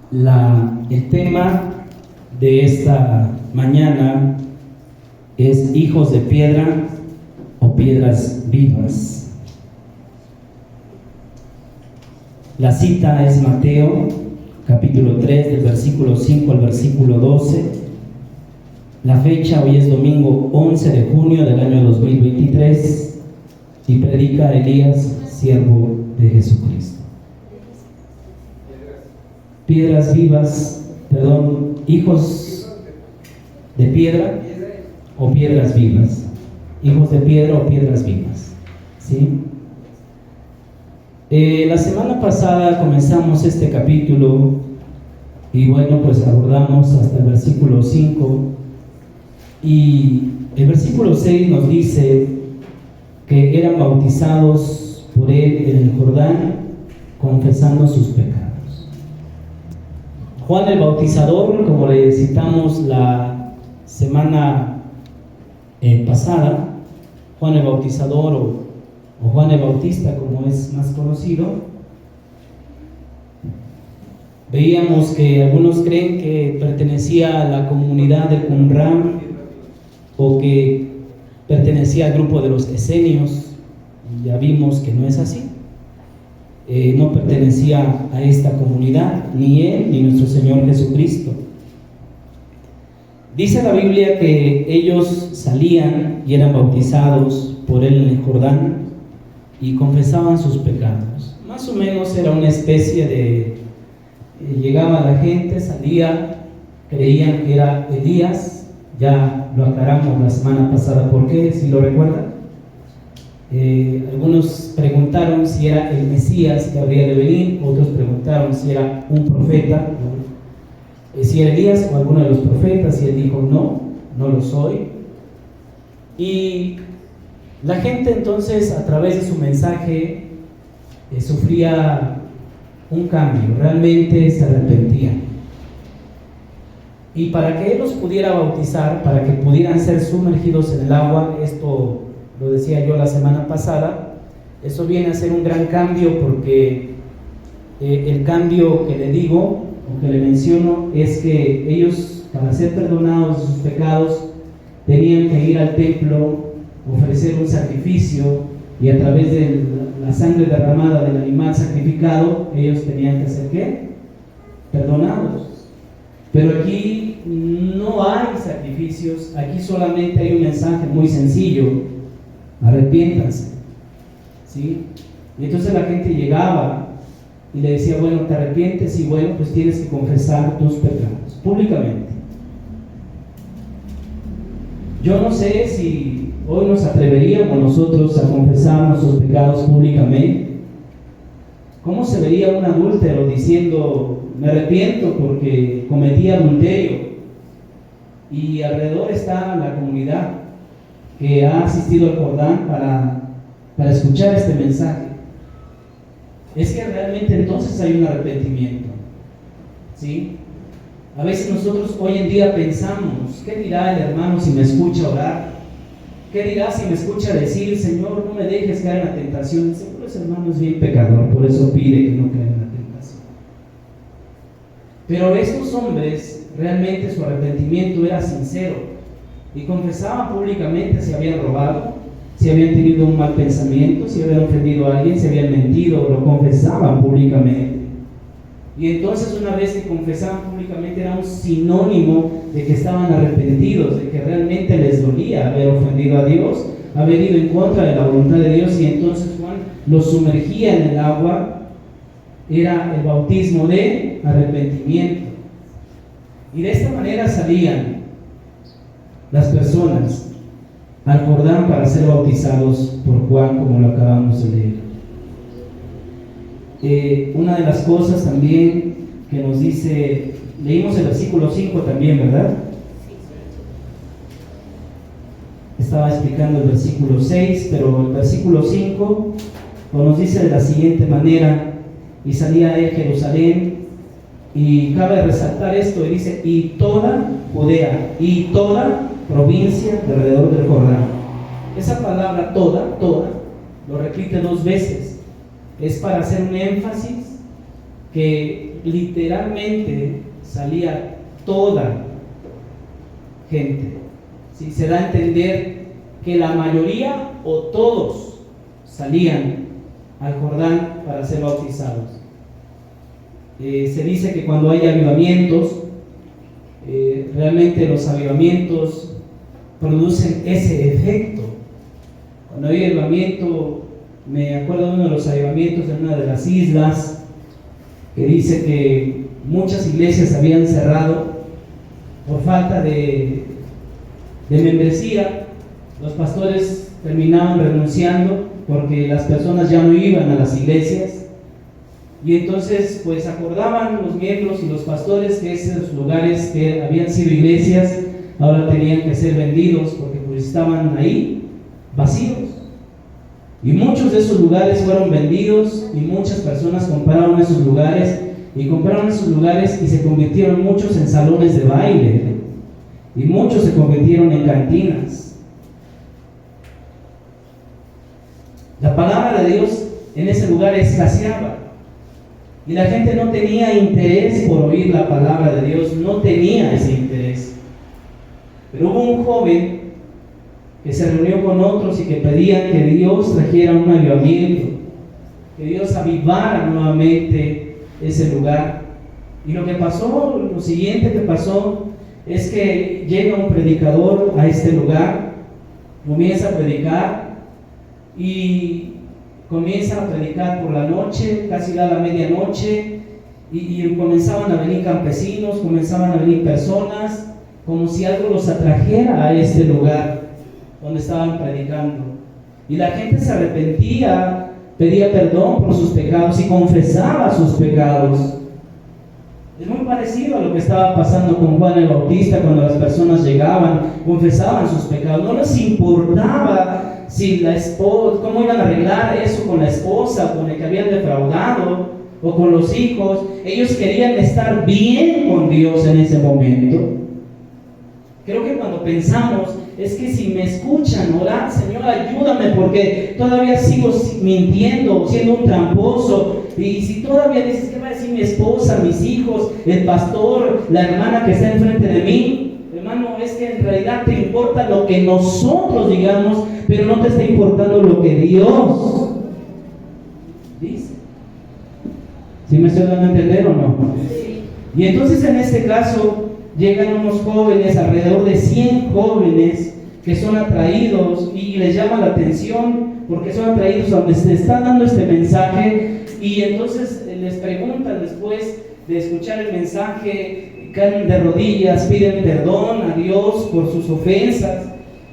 El tema de esta mañana es hijos de piedra o piedras vivas. La cita es Mateo, capítulo 3, del versículo 5 al versículo 12. La fecha hoy es domingo 11 de junio del año 2023 y predica Elías, siervo de Jesucristo. Piedras vivas, hijos de piedra o piedras vivas. Hijos de piedra o piedras vivas. ¿Sí? La semana pasada comenzamos este capítulo y bueno, pues abordamos hasta el versículo 5 y el versículo 6 nos dice que eran bautizados por él en el Jordán confesando sus pecados. Juan el Bautizador, como le citamos la semana pasada, Juan el Bautizador o Juan el Bautista, como es más conocido, veíamos que algunos creen que pertenecía a la comunidad de Qumran o que pertenecía al grupo de los esenios. Ya vimos que no es así. No pertenecía a esta comunidad, ni él ni nuestro Señor Jesucristo. Dice la Biblia que ellos salían y eran bautizados por él en el Jordán y confesaban sus pecados. Más o menos era una especie de llegaba la gente, salía, creían que era Elías. Ya lo aclaramos la semana pasada por qué, si lo recuerdan. Algunos preguntaron si era el Mesías que habría de venir, otros preguntaron si era un profeta, si era Elías o alguno de los profetas, y él dijo no lo soy. Y la gente entonces, a través de su mensaje, sufría un cambio, realmente se arrepentían. Y para que él los pudiera bautizar, para que pudieran ser sumergidos en el agua, esto lo decía yo la semana pasada, eso viene a ser un gran cambio, porque el cambio que le digo o que le menciono es que ellos, para ser perdonados de sus pecados, tenían que ir al templo, ofrecer un sacrificio, y a través de la sangre derramada del animal sacrificado, ellos tenían que ser ¿qué? Perdonados. Pero aquí no hay sacrificios, aquí solamente hay un mensaje muy sencillo: arrepiéntanse. ¿Sí? Y entonces la gente llegaba y le decía, bueno, te arrepientes, y bueno, pues tienes que confesar tus pecados públicamente. Yo no sé si hoy nos atreveríamos nosotros a confesar nuestros pecados públicamente. ¿Cómo se vería un adúltero diciendo, me arrepiento porque cometí adulterio? Y alrededor está la comunidad que ha asistido al Jordán para escuchar este mensaje. Es que realmente entonces hay un arrepentimiento. ¿Sí? A veces nosotros hoy en día pensamos, ¿qué dirá el hermano si me escucha orar? ¿Qué dirá si me escucha decir, Señor, no me dejes caer en la tentación? Seguro ese hermano es bien pecador, por eso pide que no caiga en la tentación. Pero estos hombres, realmente su arrepentimiento era sincero y confesaban públicamente si habían robado, si habían tenido un mal pensamiento, si habían ofendido a alguien, si habían mentido, lo confesaban públicamente. Y entonces, una vez que confesaban públicamente, era un sinónimo de que estaban arrepentidos, de que realmente les dolía haber ofendido a Dios, haber ido en contra de la voluntad de Dios. Y entonces Juan los sumergía en el agua. Era el bautismo de arrepentimiento. Y de esta manera salían las personas al Jordán para ser bautizados por Juan, como lo acabamos de leer. Una de las cosas también que nos dice, leímos el versículo 5 también, ¿verdad? Estaba explicando el versículo 6, pero el versículo 5 nos dice de la siguiente manera: y salía de Jerusalén, y cabe resaltar esto, y dice, y toda Judea, y toda provincia de alrededor del Jordán. Esa palabra toda, lo repite 2 veces. Es para hacer un énfasis que literalmente salía toda gente. ¿Sí? Se da a entender que la mayoría o todos salían al Jordán para ser bautizados. Se dice que cuando hay avivamientos, realmente los avivamientos producen ese efecto. Cuando hay avivamiento, me acuerdo de uno de los avivamientos en una de las islas, que dice que muchas iglesias habían cerrado por falta de membresía. Los pastores terminaban renunciando porque las personas ya no iban a las iglesias, y entonces pues acordaban los miembros y los pastores que esos lugares que habían sido iglesias ahora tenían que ser vendidos porque pues estaban ahí vacíos, y muchos de esos lugares fueron vendidos y muchas personas compraron esos lugares y se convirtieron muchos en salones de baile y muchos se convirtieron en cantinas. La palabra de Dios en ese lugar escaseaba y la gente no tenía interés por oír la palabra de Dios, no tenía ese interés. Pero hubo un joven que se reunió con otros y que pedían que Dios trajera un avivamiento, que Dios avivara nuevamente ese lugar. Y lo siguiente que pasó es que llega un predicador a este lugar, comienza a predicar y comienza a predicar por la noche, casi a la medianoche, y comenzaban a venir campesinos, comenzaban a venir personas, como si algo los atrajera a este lugar donde estaban predicando. Y la gente se arrepentía, pedía perdón por sus pecados y confesaba sus pecados. Es muy parecido a lo que estaba pasando con Juan el Bautista. Cuando las personas llegaban, confesaban sus pecados, no les importaba si la esposa, cómo iban a arreglar eso con la esposa, con el que habían defraudado, o con los hijos. Ellos querían estar bien con Dios en ese momento. Creo que cuando pensamos, es que si me escuchan orar, Señor, ayúdame, porque todavía sigo mintiendo, siendo un tramposo. Y si todavía dices, ¿qué va a decir mi esposa, mis hijos, el pastor, la hermana que está enfrente de mí? Hermano, es que en realidad te importa lo que nosotros digamos, pero no te está importando lo que Dios dice. ¿Sí me estoy dando a entender o no? Sí. Y entonces en este caso llegan unos jóvenes, alrededor de 100 jóvenes, que son atraídos y les llama la atención porque son atraídos a donde se está dando este mensaje, y entonces les preguntan después de escuchar el mensaje, caen de rodillas, piden perdón a Dios por sus ofensas,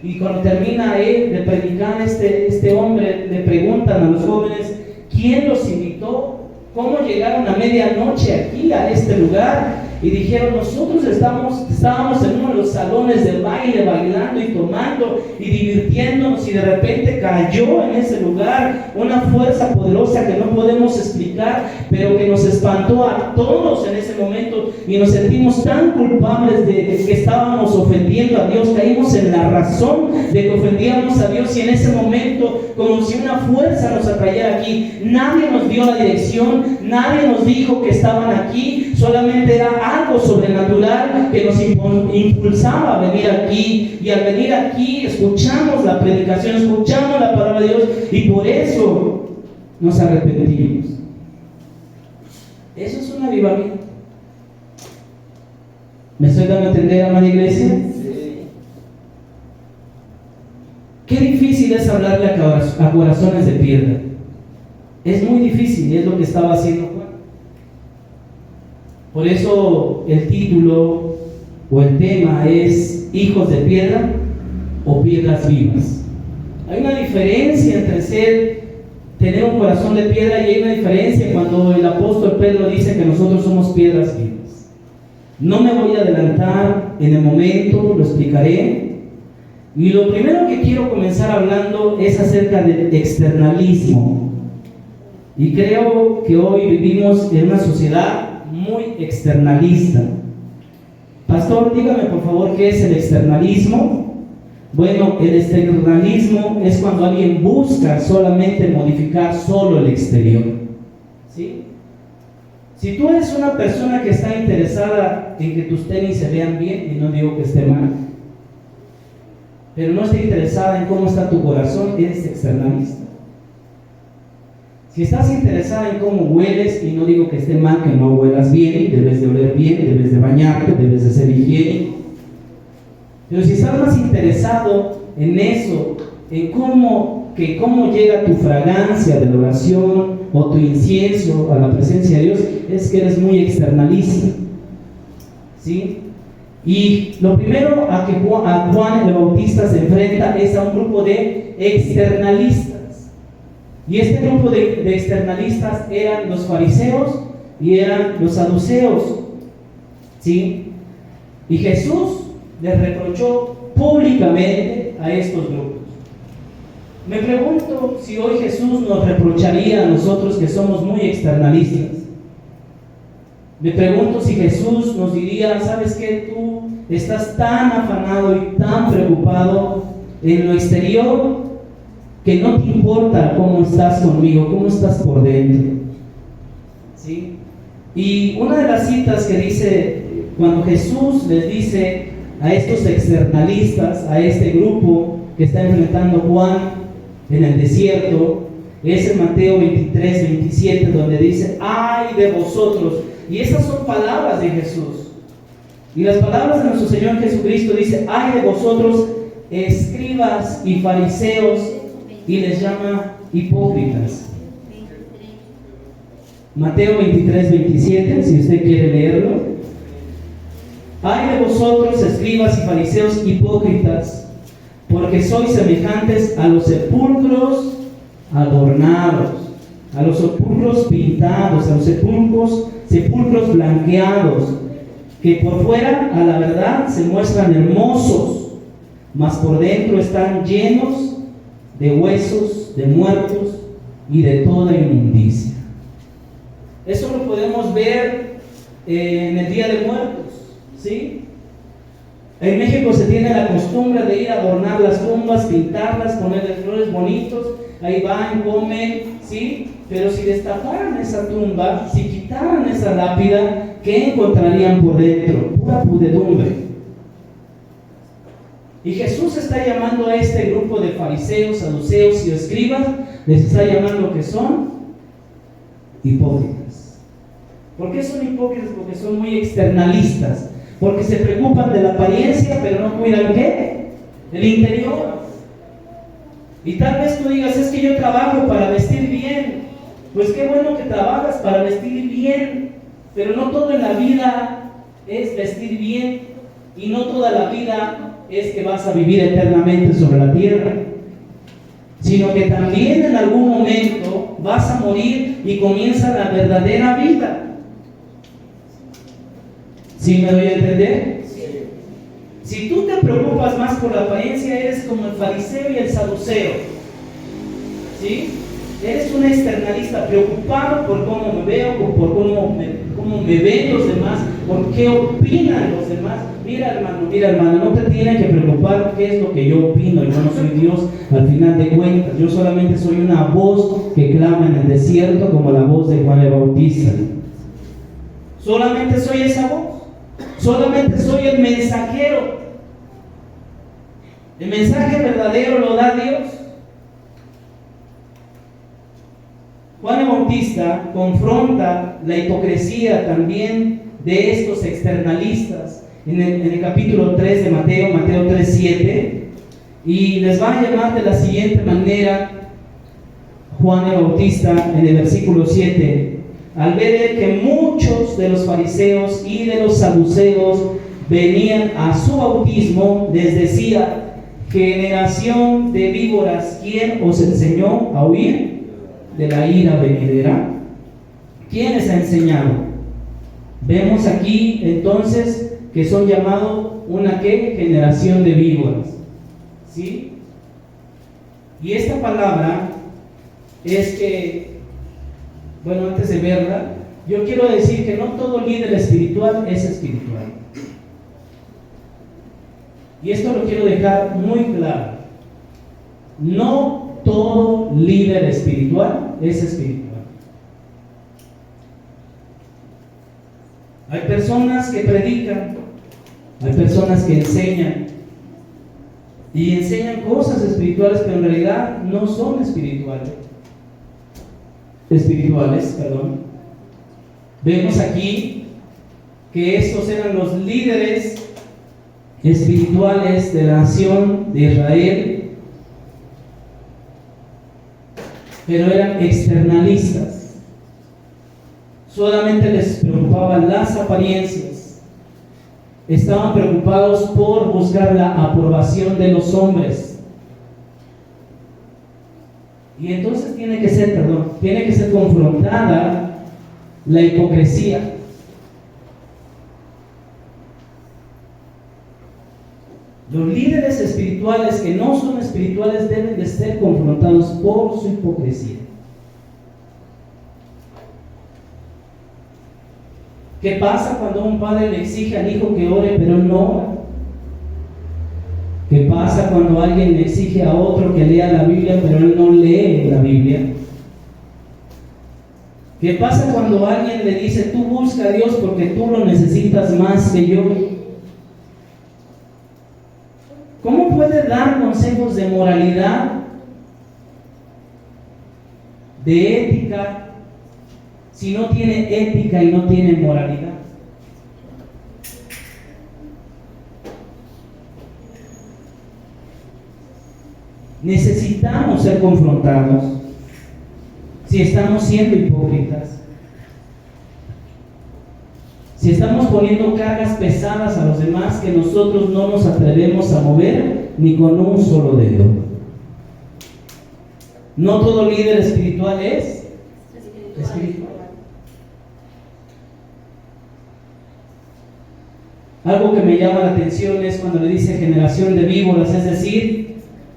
y cuando termina de predicar este hombre, le preguntan a los jóvenes, ¿quién los invitó? ¿Cómo llegaron a medianoche aquí a este lugar? Y dijeron, nosotros estábamos en uno de los salones de baile, bailando y tomando y divirtiéndonos, y de repente cayó en ese lugar una fuerza poderosa que no podemos explicar, pero que nos espantó a todos en ese momento, y nos sentimos tan culpables de que estábamos ofendiendo a Dios. Caímos en la razón de que ofendíamos a Dios, y en ese momento, como si una fuerza nos atrayera aquí. Nadie nos dio la dirección, nadie nos dijo que estaban aquí, solamente era algo sobrenatural que nos impulsaba a venir aquí, y al venir aquí escuchamos la predicación, escuchamos la palabra de Dios, y por eso nos arrepentimos. Eso es un avivamiento. ¿Me estoy dando a entender, amada iglesia? Sí. Qué difícil es hablarle a corazones de piedra. Es muy difícil, y es lo que estaba haciendo Juan. Por eso el título o el tema es hijos de piedra o piedras vivas. Hay una diferencia entre tener un corazón de piedra, y hay una diferencia cuando el apóstol Pedro dice que nosotros somos piedras vivas. No me voy a adelantar en el momento, lo explicaré. Y lo primero que quiero comenzar hablando es acerca del externalismo. Y creo que hoy vivimos en una sociedad muy externalista. Pastor, dígame por favor, ¿qué es el externalismo? Bueno, el externalismo es cuando alguien busca solamente modificar solo el exterior. ¿Sí? Si tú eres una persona que está interesada en que tus tenis se vean bien, y no digo que esté mal, pero no está interesada en cómo está tu corazón, eres externalista. Si estás interesada en cómo hueles, y no digo que esté mal que no huelas bien, debes de oler bien, debes de bañarte, debes de ser higiénico. Pero si estás más interesado en eso, en cómo llega tu fragancia de la oración o tu incienso a la presencia de Dios, es que eres muy externalista. ¿Sí? Y lo primero a que Juan el Bautista se enfrenta es a un grupo de externalistas. Y este grupo de externalistas eran los fariseos y eran los saduceos. ¿Sí? Y Jesús les reprochó públicamente a estos grupos. Me pregunto si hoy Jesús nos reprocharía a nosotros que somos muy externalistas. Me pregunto si Jesús nos diría: ¿sabes qué? Tú estás tan afanado y tan preocupado en lo exterior que no te importa cómo estás conmigo, cómo estás por dentro. ¿Sí? Y una de las citas que dice, cuando Jesús les dice a estos externalistas, a este grupo que está enfrentando Juan en el desierto, es en Mateo 23, 27, donde dice: ¡ay de vosotros! Y esas son palabras de Jesús. Y las palabras de nuestro Señor Jesucristo dice: ¡ay de vosotros, escribas y fariseos! Y les llama hipócritas. Mateo 23, 27, si usted quiere leerlo. ¡ay de vosotros, escribas y fariseos hipócritas! Porque sois semejantes a los sepulcros adornados, a los sepulcros pintados, a los sepulcros blanqueados, que por fuera a la verdad se muestran hermosos, mas por dentro están llenos de huesos, de muertos y de toda inmundicia. Eso lo podemos ver en el Día de Muertos, ¿sí? En México se tiene la costumbre de ir a adornar las tumbas, pintarlas, ponerle flores bonitos, ahí van, comen, ¿sí? Pero si destaparan esa tumba, si quitaran esa lápida, ¿qué encontrarían por dentro? Pura pudredumbre. Y Jesús está llamando a este grupo de fariseos, saduceos y escribas, les está llamando que son hipócritas. ¿Por qué son hipócritas? Porque son muy externalistas, porque se preocupan de la apariencia, pero no cuidan ¿qué? El interior. Y tal vez tú digas: es que yo trabajo para vestir bien. Pues qué bueno que trabajas para vestir bien, pero no todo en la vida es vestir bien, y no toda la vida es que vas a vivir eternamente sobre la tierra, sino que también en algún momento vas a morir y comienza la verdadera vida. ¿Sí me doy a entender? Sí. Si tú te preocupas más por la apariencia, eres como el fariseo y el saduceo. ¿Sí? Eres un externalista, preocupado por cómo me veo, por cómo me ven los demás, por qué opinan los demás. Mira hermano, no te tiene que preocupar qué es lo que yo opino. Yo no soy Dios al final de cuentas. Yo solamente soy una voz que clama en el desierto, como la voz de Juan el Bautista. Solamente soy esa voz. Solamente soy el mensajero. El mensaje verdadero lo da Dios. Juan el Bautista confronta la hipocresía también de estos externalistas en el capítulo 3 de Mateo 3, 7, y les va a llamar de la siguiente manera Juan el Bautista en el versículo 7: al ver que muchos de los fariseos y de los saduceos venían a su bautismo, les decía: generación de víboras, ¿quién os enseñó a huir de la ira venidera? ¿Quién les ha enseñado? Vemos aquí entonces que son llamados una ¿qué? Generación de víboras. ¿Sí? Y esta palabra es que, bueno, antes de verla, yo quiero decir que no todo líder espiritual es espiritual. Y esto lo quiero dejar muy claro. No todo líder espiritual es espiritual. Hay personas que predican, hay personas que enseñan y enseñan cosas espirituales, pero en realidad no son espirituales. Vemos aquí que estos eran los líderes espirituales de la nación de Israel, pero eran externalistas. Solamente les preocupaban las apariencias. Estaban preocupados por buscar la aprobación de los hombres. Y entonces tiene que ser confrontada la hipocresía. Los líderes espirituales que no son espirituales deben de ser confrontados por su hipocresía. ¿Qué pasa cuando un padre le exige al hijo que ore pero no ora? ¿Qué pasa cuando alguien le exige a otro que lea la Biblia pero él no lee la Biblia? ¿Qué pasa cuando alguien le dice, tú busca a Dios porque tú lo necesitas más que yo? ¿Cómo puede dar consejos de moralidad, de ética, si no tiene ética y no tiene moralidad? Necesitamos ser confrontados si estamos siendo hipócritas, si estamos poniendo cargas pesadas a los demás que nosotros no nos atrevemos a mover ni con un solo dedo. No todo líder espiritual es espiritual. Algo que me llama la atención es cuando le dice generación de víboras, es decir,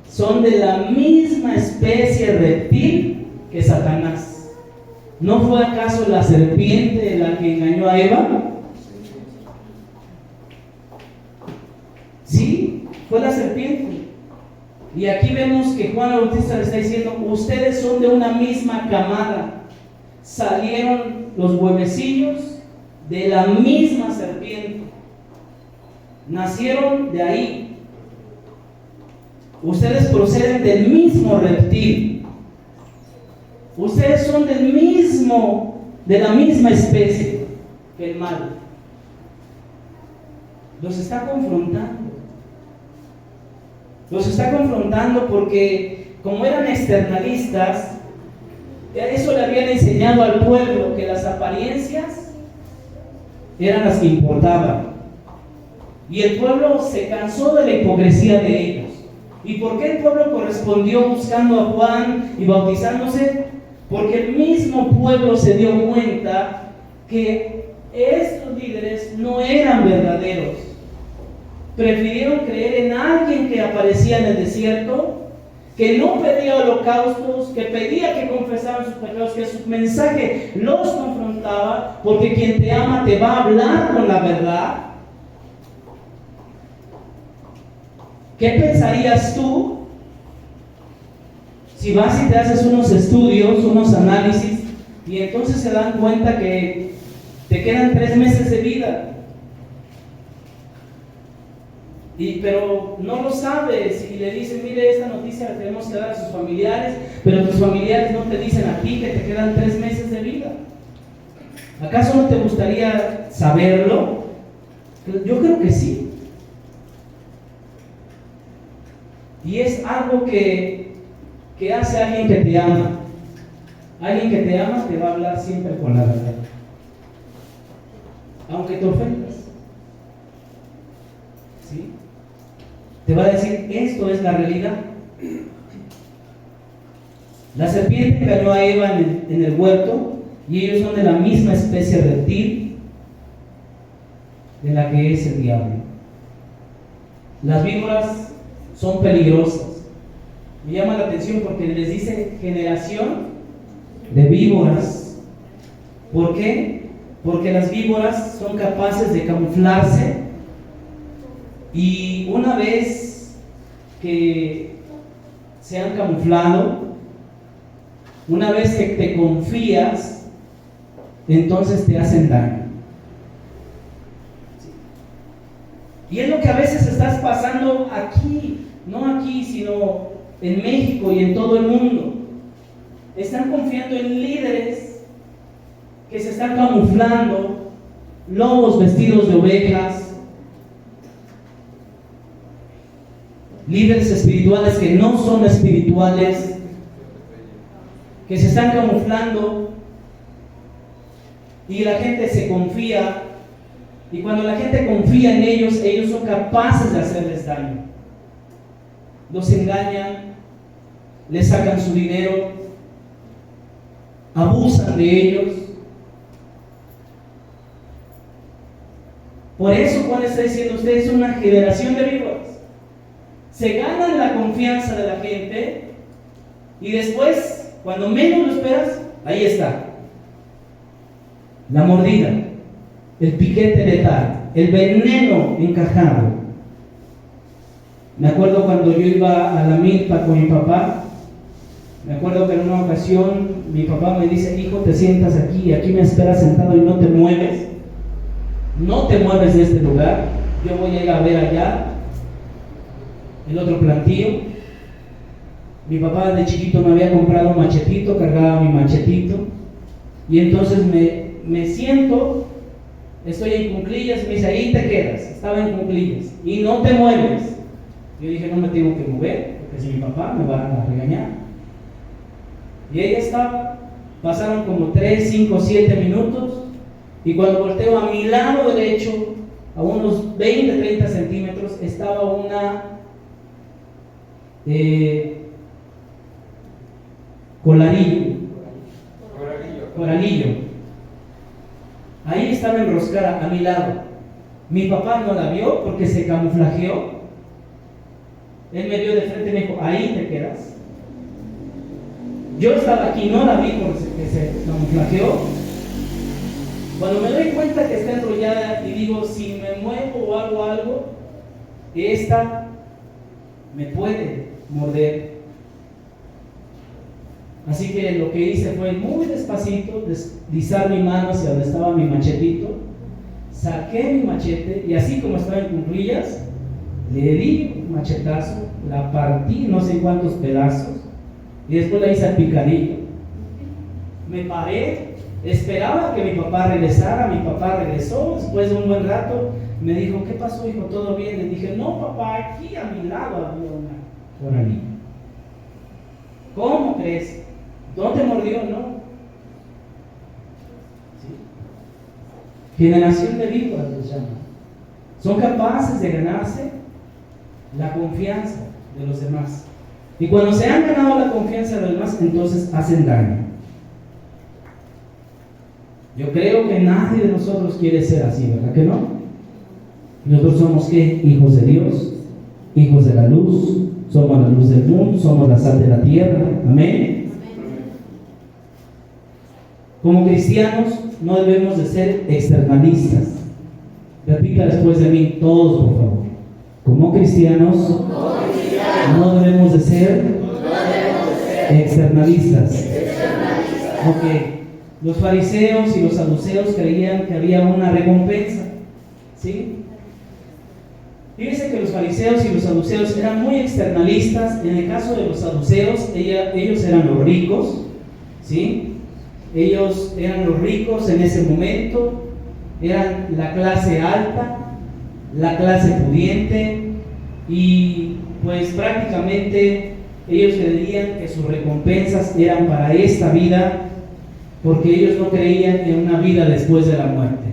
son de la misma especie reptil que Satanás. ¿No fue acaso la serpiente la que engañó a Eva? Sí, fue la serpiente. Y aquí vemos que Juan el Bautista le está diciendo, ustedes son de una misma camada. Salieron los huevecillos de la misma serpiente. Nacieron de ahí. Ustedes proceden del mismo reptil. Ustedes son de la misma especie que el mal. Los está confrontando. Los está confrontando porque como eran externalistas, eso le habían enseñado al pueblo, que las apariencias eran las que importaban. Y el pueblo se cansó de la hipocresía de ellos. ¿Y por qué el pueblo correspondió buscando a Juan y bautizándose? Porque el mismo pueblo se dio cuenta que estos líderes no eran verdaderos. Prefirieron creer en alguien que aparecía en el desierto, que no pedía holocaustos, que pedía que confesaran sus pecados, que su mensaje los confrontaba, porque quien te ama te va a hablar con la verdad. ¿Qué pensarías tú si vas y te haces unos estudios, unos análisis, y entonces se dan cuenta que te quedan 3 meses de vida? Pero no lo sabes y le dicen, mire, esta noticia la tenemos que dar a sus familiares, pero tus familiares no te dicen a ti que te quedan 3 meses de vida. ¿Acaso no te gustaría saberlo? Yo creo que sí. Y es algo que hace alguien que te ama. Alguien que te ama te va a hablar siempre con la verdad, aunque te ofendas. ¿Sí? Te va a decir, esto es la realidad. La serpiente engañó a Eva en el huerto, y ellos son de la misma especie reptil de la que es el diablo. Las víboras son peligrosas. Me llama la atención porque les dice generación de víboras. ¿Por qué? Porque las víboras son capaces de camuflarse, y una vez que se han camuflado, una vez que te confías, entonces te hacen daño. Y es lo que a veces estás pasando aquí, no aquí, sino en México y en todo el mundo. Están confiando en líderes que se están camuflando, lobos vestidos de ovejas, líderes espirituales que no son espirituales, que se están camuflando, y la gente se confía, y cuando la gente confía en ellos, ellos son capaces de hacerles daño. Los engañan, les sacan su dinero, abusan de ellos. Por eso Juan está diciendo, ustedes son una generación de víboras. Se ganan la confianza de la gente y después, cuando menos lo esperas, ahí está la mordida, el piquete letal, el veneno encajado. Me acuerdo cuando yo iba a la milpa con mi papá. Me acuerdo que en una ocasión mi papá me dice: hijo, te sientas aquí me esperas sentado y no te mueves de este lugar, yo voy a ir a ver allá el otro plantío. Mi papá de chiquito me había comprado un machetito, cargaba mi machetito, y entonces me siento, estoy en cuclillas, y me dice: ahí te quedas. Estaba en cuclillas y no te mueves. Yo dije: no me tengo que mover, porque si mi papá me va a regañar. Y ella estaba, pasaron como 3, 5, 7 minutos, y cuando volteo a mi lado derecho, a unos 20, 30 centímetros, estaba una coralillo. Ahí estaba enroscada a mi lado. Mi papá no la vio porque se camuflajeó. Él me vio de frente y me dijo: ahí te quedas. Yo estaba aquí, no la vi porque se camuflajeó. Cuando me doy cuenta que está enrollada y digo: si me muevo o hago algo, esta me puede morder. Así que lo que hice fue muy despacito deslizar mi mano hacia donde estaba mi machetito, saqué mi machete y así como estaba en cuclillas, le di un machetazo, la partí no sé cuántos pedazos y después la hice al picadillo. Me paré, esperaba que mi papá regresara. Mi papá regresó después de un buen rato, me dijo: ¿qué pasó, hijo? ¿Todo bien? Le dije: no, papá, aquí a mi lado había una coralillo. ¿Cómo crees? ¿No te mordió? No. ¿Sí? Generación de víboras les llama. Son capaces de ganarse la confianza de los demás. Y cuando se han ganado la confianza de los demás, entonces hacen daño. Yo creo que nadie de nosotros quiere ser así, ¿verdad que no? Nosotros somos ¿qué? Hijos de Dios, hijos de la luz, somos la luz del mundo, somos la sal de la tierra. Amén. Como cristianos no debemos de ser externalistas. Repita después de mí, todos, por favor. Como cristianos no debemos de ser externalistas. Ok. Los fariseos y los saduceos creían que había una recompensa, ¿sí? Fíjense que los fariseos y los saduceos eran muy externalistas. En el caso de los saduceos, ellos eran los ricos, ¿sí? Ellos eran los ricos en ese momento, eran la clase alta, la clase pudiente, y pues prácticamente ellos creían que sus recompensas eran para esta vida, porque ellos no creían en una vida después de la muerte.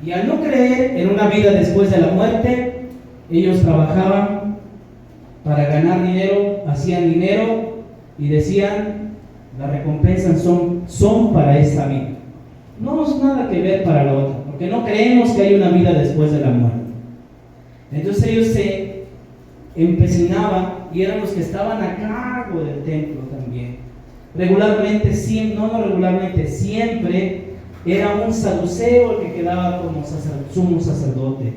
Y al no creer en una vida después de la muerte, ellos trabajaban para ganar dinero, hacían dinero y decían: las recompensas son para esta vida. No es nada que ver para la otra, porque no creemos que hay una vida después de la muerte. Entonces ellos se empecinaban y eran los que estaban a cargo del templo también. Regularmente, siempre era un saduceo el que quedaba como sumo sacerdote.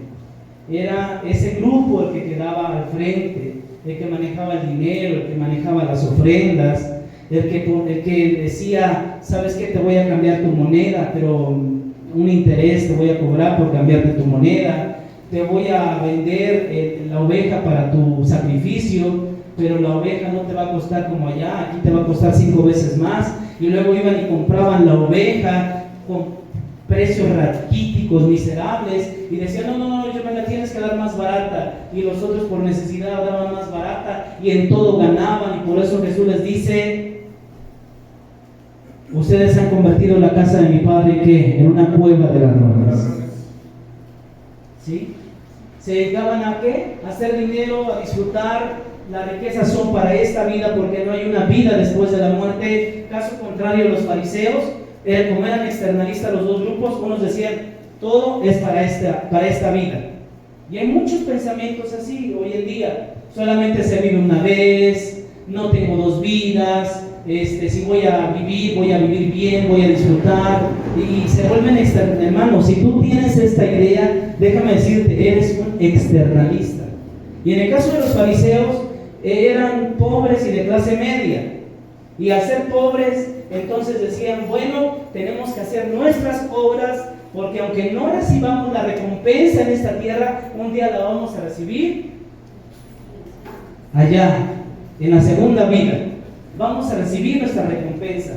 Era ese grupo el que quedaba al frente, el que manejaba el dinero, el que manejaba las ofrendas, el que decía: ¿sabes qué? Te voy a cambiar tu moneda, pero un interés te voy a cobrar por cambiarte tu moneda. te voy a vender la oveja para tu sacrificio, pero la oveja no te va a costar como allá, aquí te va a costar 5 veces más. Y luego iban y compraban la oveja con precios raquíticos, miserables, y decían, no, yo me la tienes que dar más barata, y los otros por necesidad daban más barata, y en todo ganaban. Y por eso Jesús les dice: ustedes han convertido la casa de mi padre, ¿qué? En una cueva de ladrones. ¿Sí? Se dedicaban a ¿qué? A hacer dinero, a disfrutar. Las riquezas son para esta vida, porque no hay una vida después de la muerte. Caso contrario, los fariseos, como eran externalistas los dos grupos, unos decían, todo es para esta vida. Y hay muchos pensamientos así hoy en día. Solamente se vive una vez, no tengo 2 vidas, si voy a vivir bien, voy a disfrutar. Y se vuelven hermanos, si tú tienes esta idea, déjame decirte, eres un externalista. Y en el caso de los fariseos, eran pobres y de clase media. Y al ser pobres, entonces decían, bueno, tenemos que hacer nuestras obras, porque aunque no recibamos la recompensa en esta tierra, un día la vamos a recibir allá, en la segunda vida. Vamos a recibir nuestra recompensa.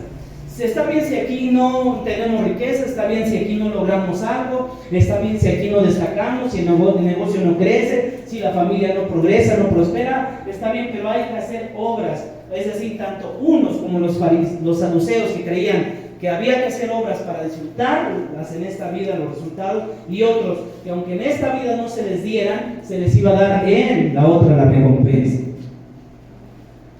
Está bien si aquí no tenemos riqueza, está bien si aquí no logramos algo, está bien si aquí no destacamos, si el negocio no crece, si la familia no progresa, no prospera, está bien, pero hay que hacer obras. Es decir, tanto unos como los saduceos, que creían que había que hacer obras para disfrutarlas en esta vida, los resultados, y otros que aunque en esta vida no se les dieran, se les iba a dar en la otra la recompensa.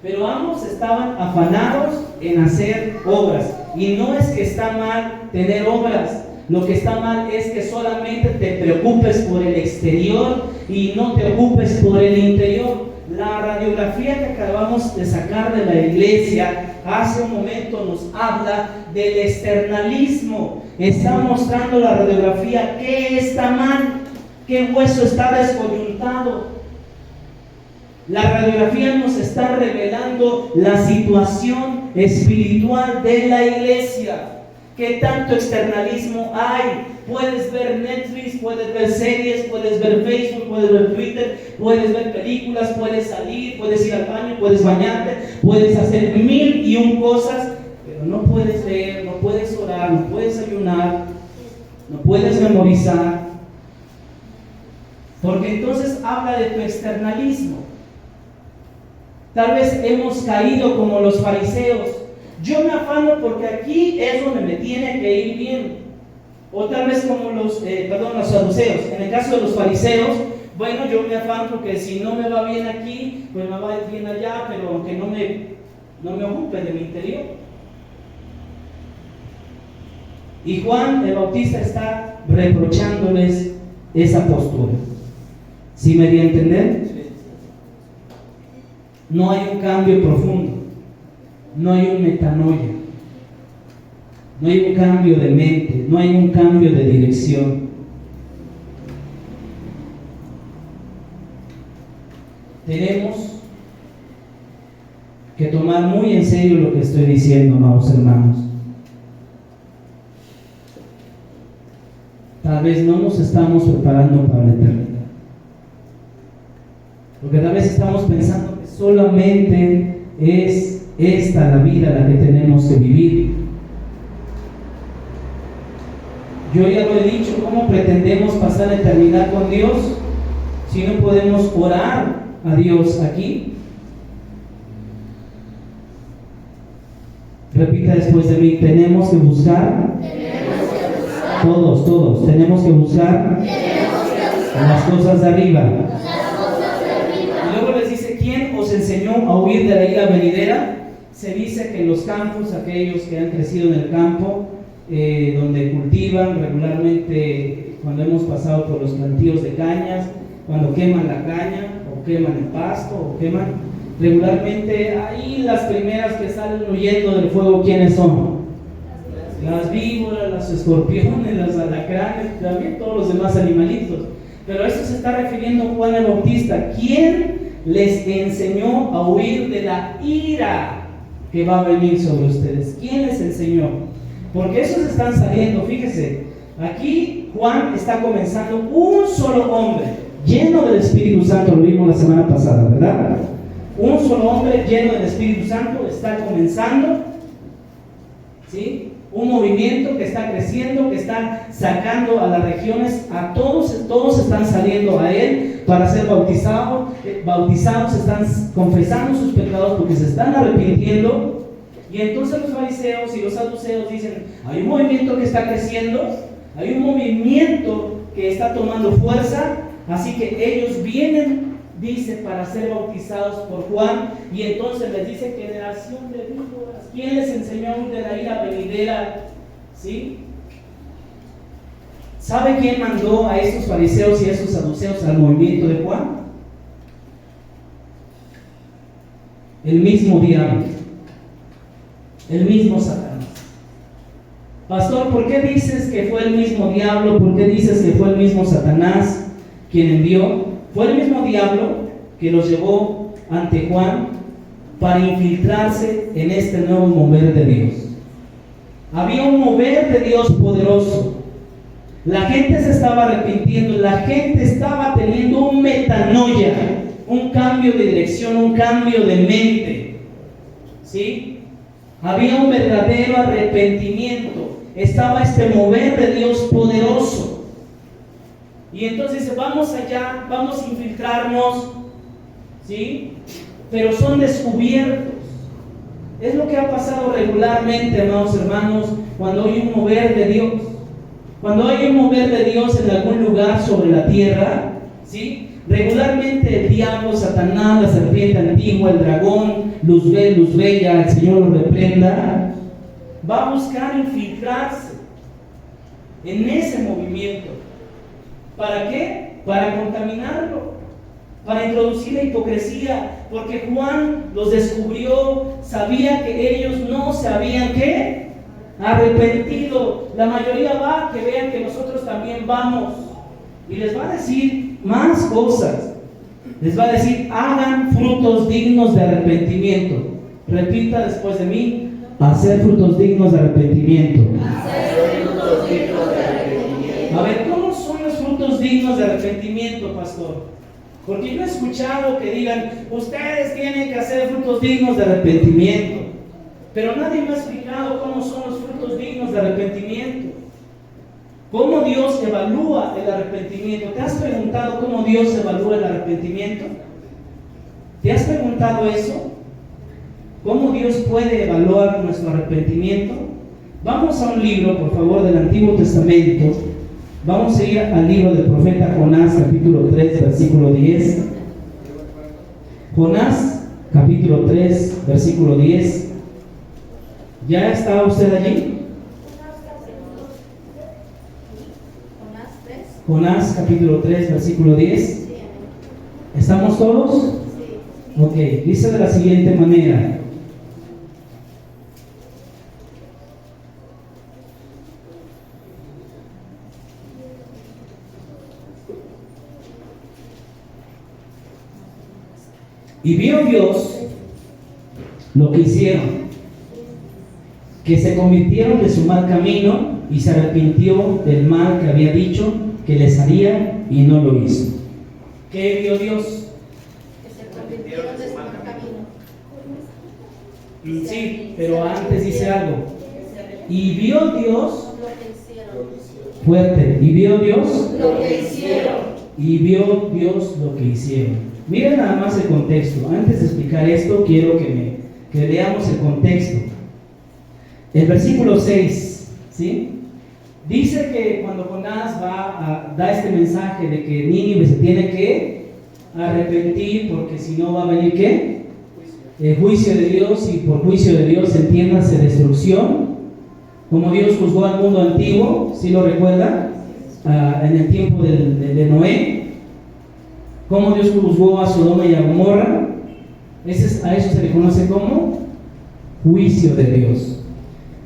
Pero ambos estaban afanados en hacer obras. Y no es que está mal tener obras. Lo que está mal es que solamente te preocupes por el exterior y no te ocupes por el interior. La radiografía que acabamos de sacar de la iglesia hace un momento nos habla del externalismo. Está mostrando la radiografía qué está mal, qué hueso está descoyuntado. La radiografía nos está revelando la situación espiritual de la iglesia. ¿Qué tanto externalismo hay? Puedes ver Netflix, puedes ver series, puedes ver Facebook, puedes ver Twitter, puedes ver películas, puedes salir, puedes ir al baño, puedes bañarte, puedes hacer 1001 cosas, pero no puedes leer, no puedes orar, no puedes ayunar, no puedes memorizar, porque entonces habla de tu externalismo. Tal vez hemos caído como los fariseos. Yo me afano porque aquí es donde me tiene que ir bien. O tal vez como los saduceos. En el caso de los fariseos, bueno, yo me afano porque si no me va bien aquí, pues me va a ir bien allá, pero aunque no me ocupe de mi interior. Y Juan el Bautista está reprochándoles esa postura. ¿Sí me di a entender? No hay un cambio profundo, no hay un metanoia, no hay un cambio de mente, no hay un cambio de dirección. Tenemos que tomar muy en serio lo que estoy diciendo, amados hermanos. Tal vez no nos estamos preparando para la eternidad, porque tal vez estamos pensando que solamente es esta la vida la que tenemos que vivir. Yo ya lo he dicho, ¿cómo pretendemos pasar la eternidad con Dios si no podemos orar a Dios aquí? Repita después de mí: tenemos que buscar. Todos, tenemos que buscar las cosas de arriba. Y luego les dice: ¿quién os enseñó a huir de la ira venidera? Se dice que en los campos, aquellos que han crecido en el campo, donde cultivan regularmente, cuando hemos pasado por los plantíos de cañas, cuando queman la caña, o queman el pasto, o queman, regularmente ahí las primeras que salen huyendo del fuego, ¿quiénes son? Las víboras, los escorpiones, los alacranes, también todos los demás animalitos. Pero a eso se está refiriendo Juan el Bautista. ¿Quién les enseñó a huir de la ira que va a venir sobre ustedes? ¿Quién les enseñó? Porque esos están saliendo, fíjese, aquí Juan está comenzando un solo hombre, lleno del Espíritu Santo, lo vimos la semana pasada, ¿verdad? Un solo hombre lleno del Espíritu Santo está comenzando, ¿sí? Un movimiento que está creciendo, que está sacando a las regiones, a todos están saliendo a él para ser bautizados, están confesando sus pecados porque se están arrepintiendo. Y entonces los fariseos y los saduceos dicen, hay un movimiento que está creciendo, hay un movimiento que está tomando fuerza, así que ellos vienen, dice, para ser bautizados por Juan. Y entonces les dice, generación de víboras, ¿quién les enseñó de la ira venidera? ¿Sí? ¿Sabe quién mandó a esos fariseos y a esos saduceos al movimiento de Juan? El mismo diablo, el mismo Satanás. Pastor, ¿por qué dices que fue el mismo diablo? ¿Por qué dices que fue el mismo Satanás quien envió? Fue el mismo diablo que los llevó ante Juan para infiltrarse en este nuevo mover de Dios. Había un mover de Dios poderoso. La gente se estaba arrepintiendo, la gente estaba teniendo un metanoia, un cambio de dirección, un cambio de mente. ¿Sí? Había un verdadero arrepentimiento. Estaba este mover de Dios poderoso. Y entonces dice, vamos allá, vamos a infiltrarnos, ¿sí? Pero son descubiertos. Es lo que ha pasado regularmente, amados hermanos, cuando hay un mover de Dios. Cuando hay un mover de Dios en algún lugar sobre la tierra, ¿sí? Regularmente el diablo, Satanás, la serpiente antigua, el dragón, luz bella, el Señor lo reprenda, va a buscar infiltrarse en ese movimiento. ¿Para qué? Para contaminarlo, para introducir la hipocresía, porque Juan los descubrió, sabía que ellos no se habían ¿qué? Arrepentido. La mayoría va, que vean que nosotros también vamos, y les va a decir más cosas. Les va a decir, hagan frutos dignos de arrepentimiento. Repita después de mí, hacer frutos dignos de arrepentimiento. Hacer frutos dignos de arrepentimiento. A ver, ¿cómo son los frutos dignos de arrepentimiento, pastor? Porque yo he escuchado que digan, ustedes tienen que hacer frutos dignos de arrepentimiento, pero nadie me ha explicado cómo son los frutos dignos de arrepentimiento. ¿Cómo Dios evalúa el arrepentimiento? ¿Te has preguntado cómo Dios evalúa el arrepentimiento? ¿Te has preguntado eso? ¿Cómo Dios puede evaluar nuestro arrepentimiento? Vamos a un libro, por favor, del Antiguo Testamento. Vamos a ir al libro del profeta Jonás, capítulo 3, versículo 10. Jonás, capítulo 3, versículo 10. ¿Ya está usted allí? Jonás, capítulo 3, versículo 10. ¿Estamos todos? Ok, dice de la siguiente manera. Y vio Dios lo que hicieron, que se convirtieron de su mal camino y se arrepintió del mal que había dicho que les haría y no lo hizo. ¿Qué vio Dios? Que se convirtieron de su mal camino. Sí, pero antes dice algo. Y vio Dios, Lo que hicieron. fuerte, y vio Dios, Lo que hicieron. y vio Dios lo que hicieron. Miren nada más el contexto. Antes de explicar esto, quiero que leamos el contexto. El versículo 6, ¿sí? Dice que cuando Jonás da este mensaje de que Nínive se tiene que arrepentir, porque si no va a venir ¿qué? El juicio de Dios, y por juicio de Dios entiéndase destrucción, como Dios juzgó al mundo antiguo, ¿sí lo recuerda? En el tiempo de Noé, como Dios juzgó a Sodoma y a Gomorra. A eso se le conoce como juicio de Dios.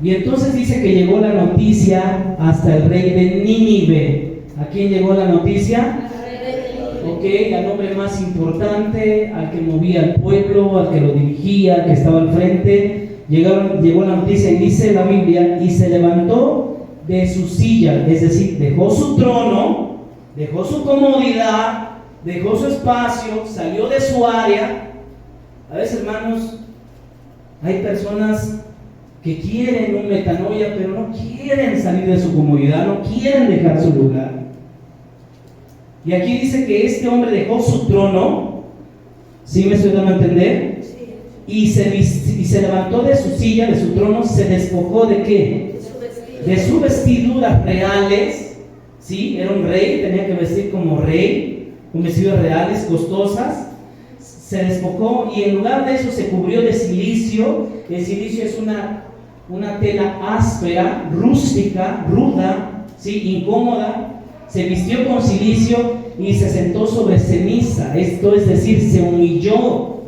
Y entonces dice que llegó la noticia hasta el rey de Nínive. ¿A quién llegó la noticia? Ok, al hombre más importante, al que movía al pueblo, al que lo dirigía, al que estaba al frente. Llegó la noticia y dice la Biblia, y se levantó de su silla, es decir, dejó su trono, dejó su comodidad, dejó su espacio, salió de su área. A veces, hermanos, hay personas que quieren un metanoia, pero no quieren salir de su comodidad, no quieren dejar su lugar. Y aquí dice que este hombre dejó su trono, ¿sí me estoy dando a entender? Y se levantó de su silla, de su trono, se despojó ¿de qué? De sus vestiduras reales, ¿sí? Era un rey, tenía que vestir como rey, con vestiduras reales, costosas. Se despojó y en lugar de eso se cubrió de cilicio. El cilicio es una tela áspera, rústica, ruda, ¿sí? Incómoda. Se vistió con cilicio y se sentó sobre ceniza, esto es decir, se humilló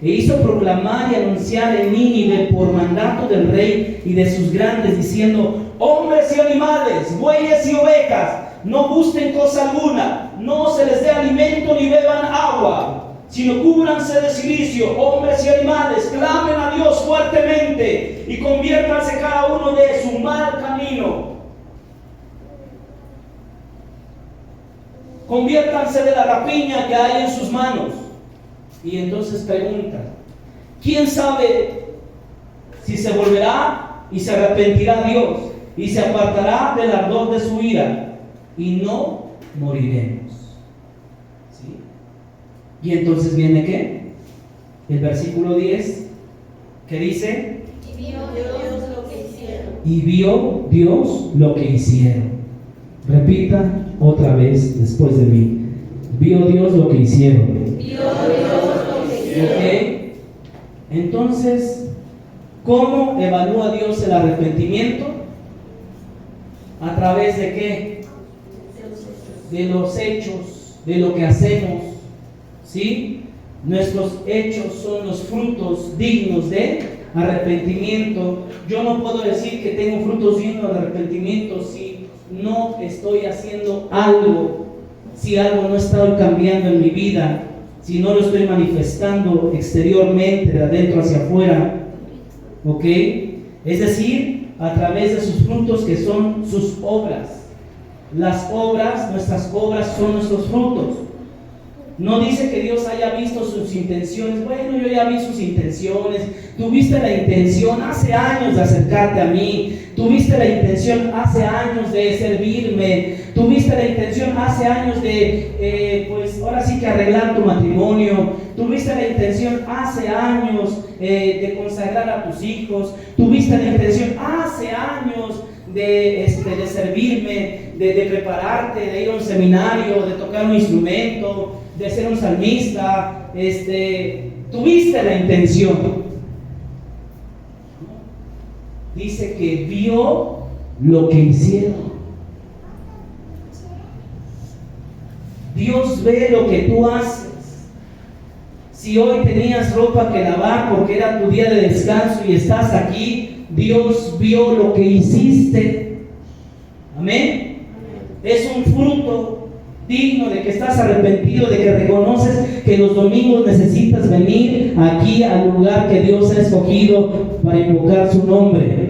e hizo proclamar y anunciar en Nínive por mandato del rey y de sus grandes, diciendo: hombres y animales, bueyes y ovejas, no gusten cosa alguna, no se les dé alimento ni beban agua, sino cúbranse de cilicio, hombres y animales, clamen a Dios fuertemente y conviértanse cada uno de su mal camino. Conviértanse de la rapiña que hay en sus manos. Y entonces pregunta: ¿quién sabe si se volverá y se arrepentirá Dios y se apartará del ardor de su ira y no moriremos? ¿Sí? Y entonces viene ¿qué? El versículo 10, que dice: y vio Dios lo que hicieron. Y vio Dios lo que hicieron. Repita otra vez después de mí: vio Dios lo que hicieron. Vio Dios lo que hicieron. ¿Okay? Entonces, ¿cómo evalúa Dios el arrepentimiento? ¿A través de qué? De los hechos, de lo que hacemos, ¿sí? Nuestros hechos son los frutos dignos de arrepentimiento. Yo no puedo decir que tengo frutos dignos de arrepentimiento si no estoy haciendo algo, si algo no está cambiando en mi vida, si no lo estoy manifestando exteriormente, de adentro hacia afuera, ¿ok? Es decir, a través de sus frutos, que son sus obras. Las obras, nuestras obras son nuestros frutos. No dice que Dios haya visto sus intenciones. Bueno, yo ya vi sus intenciones. Tuviste la intención hace años de acercarte a mí. Tuviste la intención hace años de servirme. Tuviste la intención hace años de, pues ahora sí que arreglar tu matrimonio. Tuviste la intención hace años de consagrar a tus hijos. Tuviste la intención hace años de servirme, de prepararte, de ir a un seminario, de tocar un instrumento, de ser un salmista. Tuviste la intención. Dice que vio lo que hicieron. Dios ve lo que tú haces. Si hoy tenías ropa que lavar porque era tu día de descanso y estás aquí, Dios vio lo que hiciste. Amén. Es un fruto digno de que estás arrepentido, de que reconoces que los domingos necesitas venir aquí al lugar que Dios ha escogido para invocar su nombre.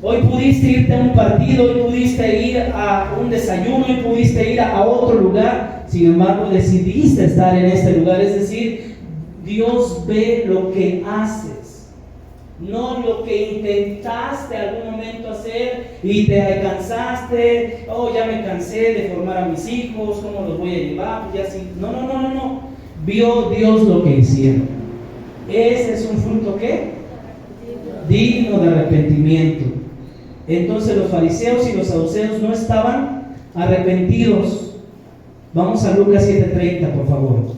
Hoy pudiste irte a un partido, hoy pudiste ir a un desayuno, hoy pudiste ir a otro lugar. Sin embargo, decidiste estar en este lugar. Es decir, Dios ve lo que haces, no lo que intentaste algún momento hacer y te cansaste. Oh, ya me cansé de formar a mis hijos, ¿cómo los voy a llevar? Ya sí. No. Vio Dios lo que hicieron. Ese es un fruto ¿qué? Digno de arrepentimiento. Entonces los fariseos y los saduceos no estaban arrepentidos. Vamos a Lucas 7:30, por favor.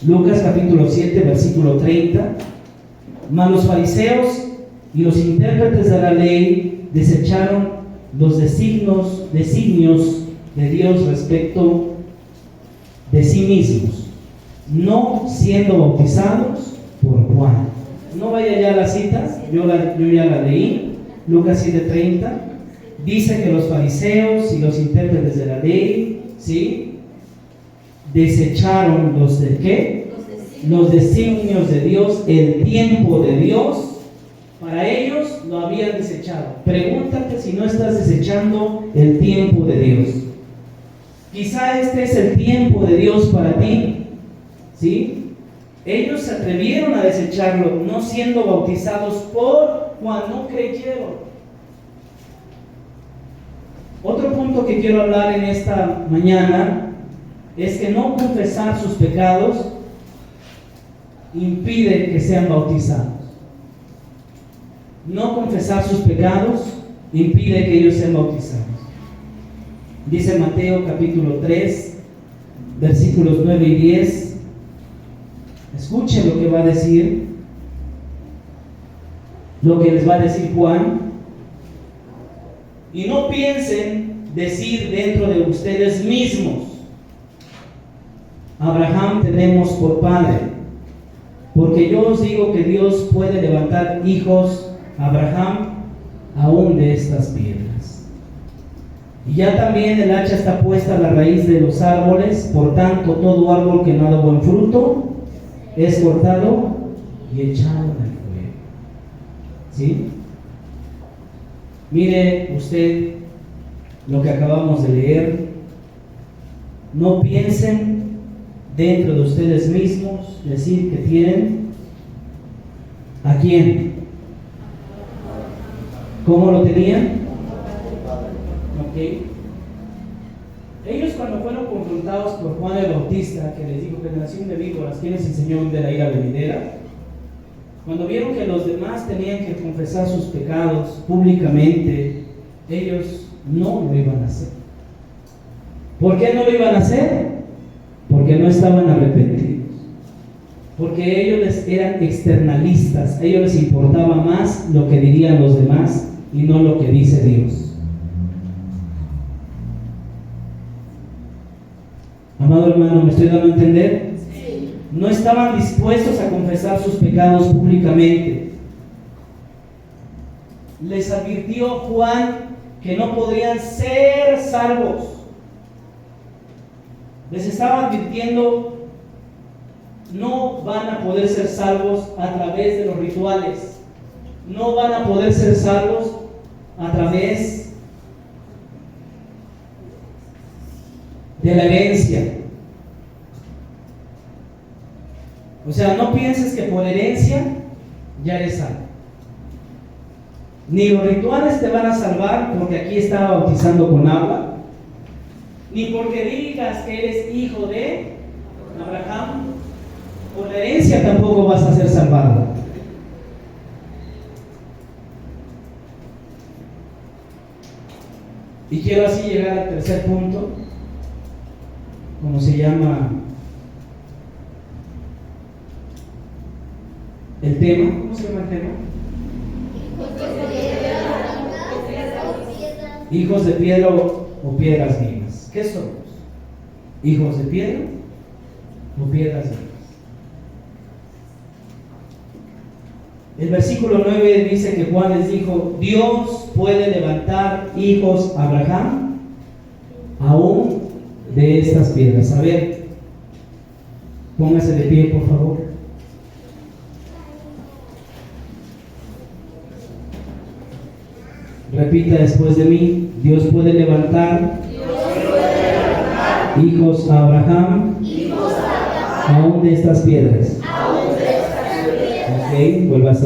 Lucas capítulo 7, versículo 30. Mas los fariseos y los intérpretes de la ley desecharon los designios de Dios respecto de sí mismos, no siendo bautizados por Juan. No vaya ya a las citas, yo ya la leí. Lucas 7:30 dice que los fariseos y los intérpretes de la ley, ¿sí?, desecharon los de ¿qué? Los designios de Dios, el tiempo de Dios, Para ellos lo habían desechado. Pregúntate si no estás desechando el tiempo de Dios. Quizá este es el tiempo de Dios para ti, ¿sí? Ellos se atrevieron a desecharlo, no siendo bautizados por Juan, no creyeron. Otro punto que quiero hablar en esta mañana es que no confesar sus pecados impide que sean bautizados. No confesar sus pecados impide que ellos sean bautizados. Dice Mateo capítulo 3, versículos 9 y 10. Escuchen lo que va a decir, lo que les va a decir Juan. Y no piensen decir dentro de ustedes mismos: Abraham tenemos por padre, porque yo os digo que Dios puede levantar hijos a Abraham aún de estas piedras. Y ya también el hacha está puesta a la raíz de los árboles, por tanto todo árbol que no da buen fruto es cortado y echado en el fuego. ¿Sí? Mire usted lo que acabamos de leer. No piensen dentro de ustedes mismos decir que tienen ¿a quién? ¿Cómo lo tenían? Ok. Ellos, cuando fueron confrontados por Juan el Bautista, que les dijo: generación de víboras, ¿quién les enseñó de la ira venidera? Cuando vieron que los demás tenían que confesar sus pecados públicamente, ellos no lo iban a hacer. ¿Por qué no lo iban a hacer? Porque no estaban arrepentidos. Porque ellos eran externalistas. A ellos les importaba más lo que dirían los demás y no lo que dice Dios. Amado hermano, ¿me estoy dando a entender? No estaban dispuestos a confesar sus pecados públicamente. Les advirtió Juan que no podrían ser salvos. Les estaba advirtiendo: no van a poder ser salvos a través de los rituales. No van a poder ser salvos a través de la herencia. O sea, no pienses que por herencia ya eres salvo. Ni los rituales te van a salvar, porque aquí está bautizando con agua, ni porque digas que eres hijo de Abraham. Por la herencia tampoco vas a ser salvado. Y quiero así llegar al tercer punto, como se llama el tema. ¿Cómo se llama el tema? Hijos de piedra o piedras vivas. ¿Qué somos? ¿Hijos de piedra o piedras vivas? El versículo 9 dice que Juan les dijo: Dios puede levantar hijos a Abraham aún de estas piedras. A ver, póngase de pie, por favor. Repita después de mí: Dios puede levantar hijos a Abraham aún de estas piedras. Ok, vuelvas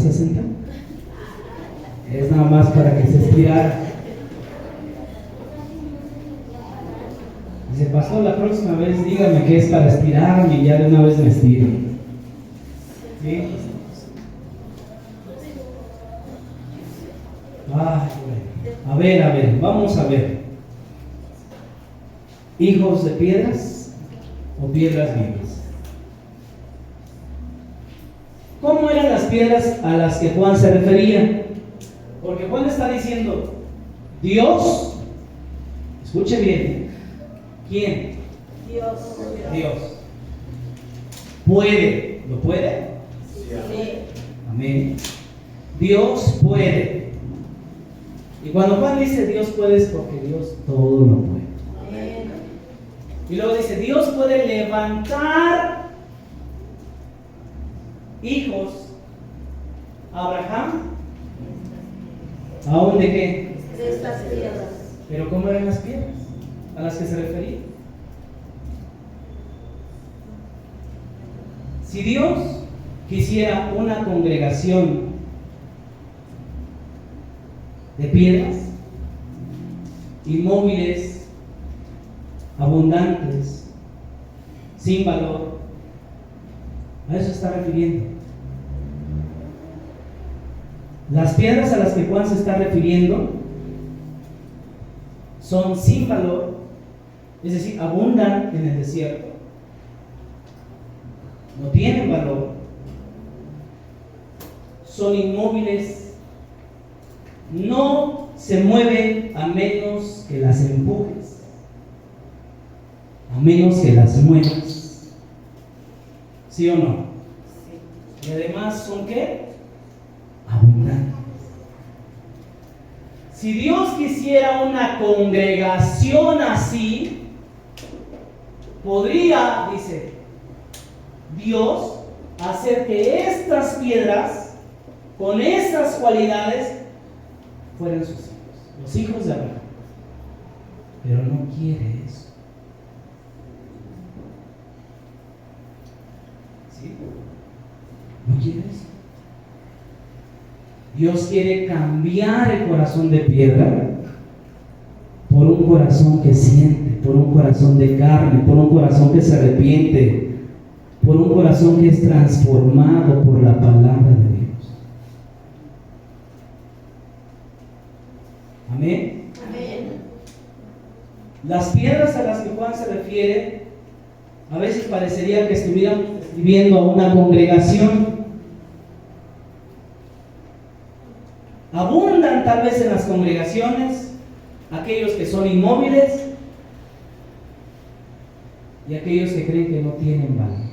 a sentar. Es nada más para que se estirara. Dice: pastor, la próxima vez dígame que es para estirarme y ya de una vez me estiro. ¿Sí? A ver, vamos a ver. ¿Hijos de piedras o piedras vivas? ¿Cómo eran las piedras a las que Juan se refería? Porque Juan está diciendo: Dios, escuche bien, ¿quién? Dios. ¿Puede? ¿Lo puede? Sí. Amén. Dios puede. Y cuando Juan dice Dios puede, es porque Dios todo lo puede. Amén. Y luego dice: Dios puede levantar hijos a Abraham? ¿Aún de qué? De estas piedras. ¿Pero cómo eran las piedras a las que se refería? Si Dios quisiera una congregación de piedras, inmóviles, abundantes, sin valor, a eso está refiriendo. Las piedras a las que Juan se está refiriendo son sin valor, es decir, abundan en el desierto, no tienen valor, son inmóviles, no se mueven a menos que las empujes, a menos que las muevas. ¿Sí o no? Sí. Y además son ¿qué? Abundantes. Si Dios quisiera una congregación así, podría, dice Dios, hacer que estas piedras, con estas cualidades, fueran sus hijos, los hijos de Abraham. Pero no quiere eso. ¿Sí? No quiere eso. Dios quiere cambiar el corazón de piedra por un corazón que siente, por un corazón de carne, por un corazón que se arrepiente, por un corazón que es transformado por la palabra de Dios. Amén. Amén. Las piedras a las que Juan se refiere, a veces parecería que estuvieran escribiendo a una congregación. Abundan tal vez en las congregaciones aquellos que son inmóviles y aquellos que creen que no tienen valor.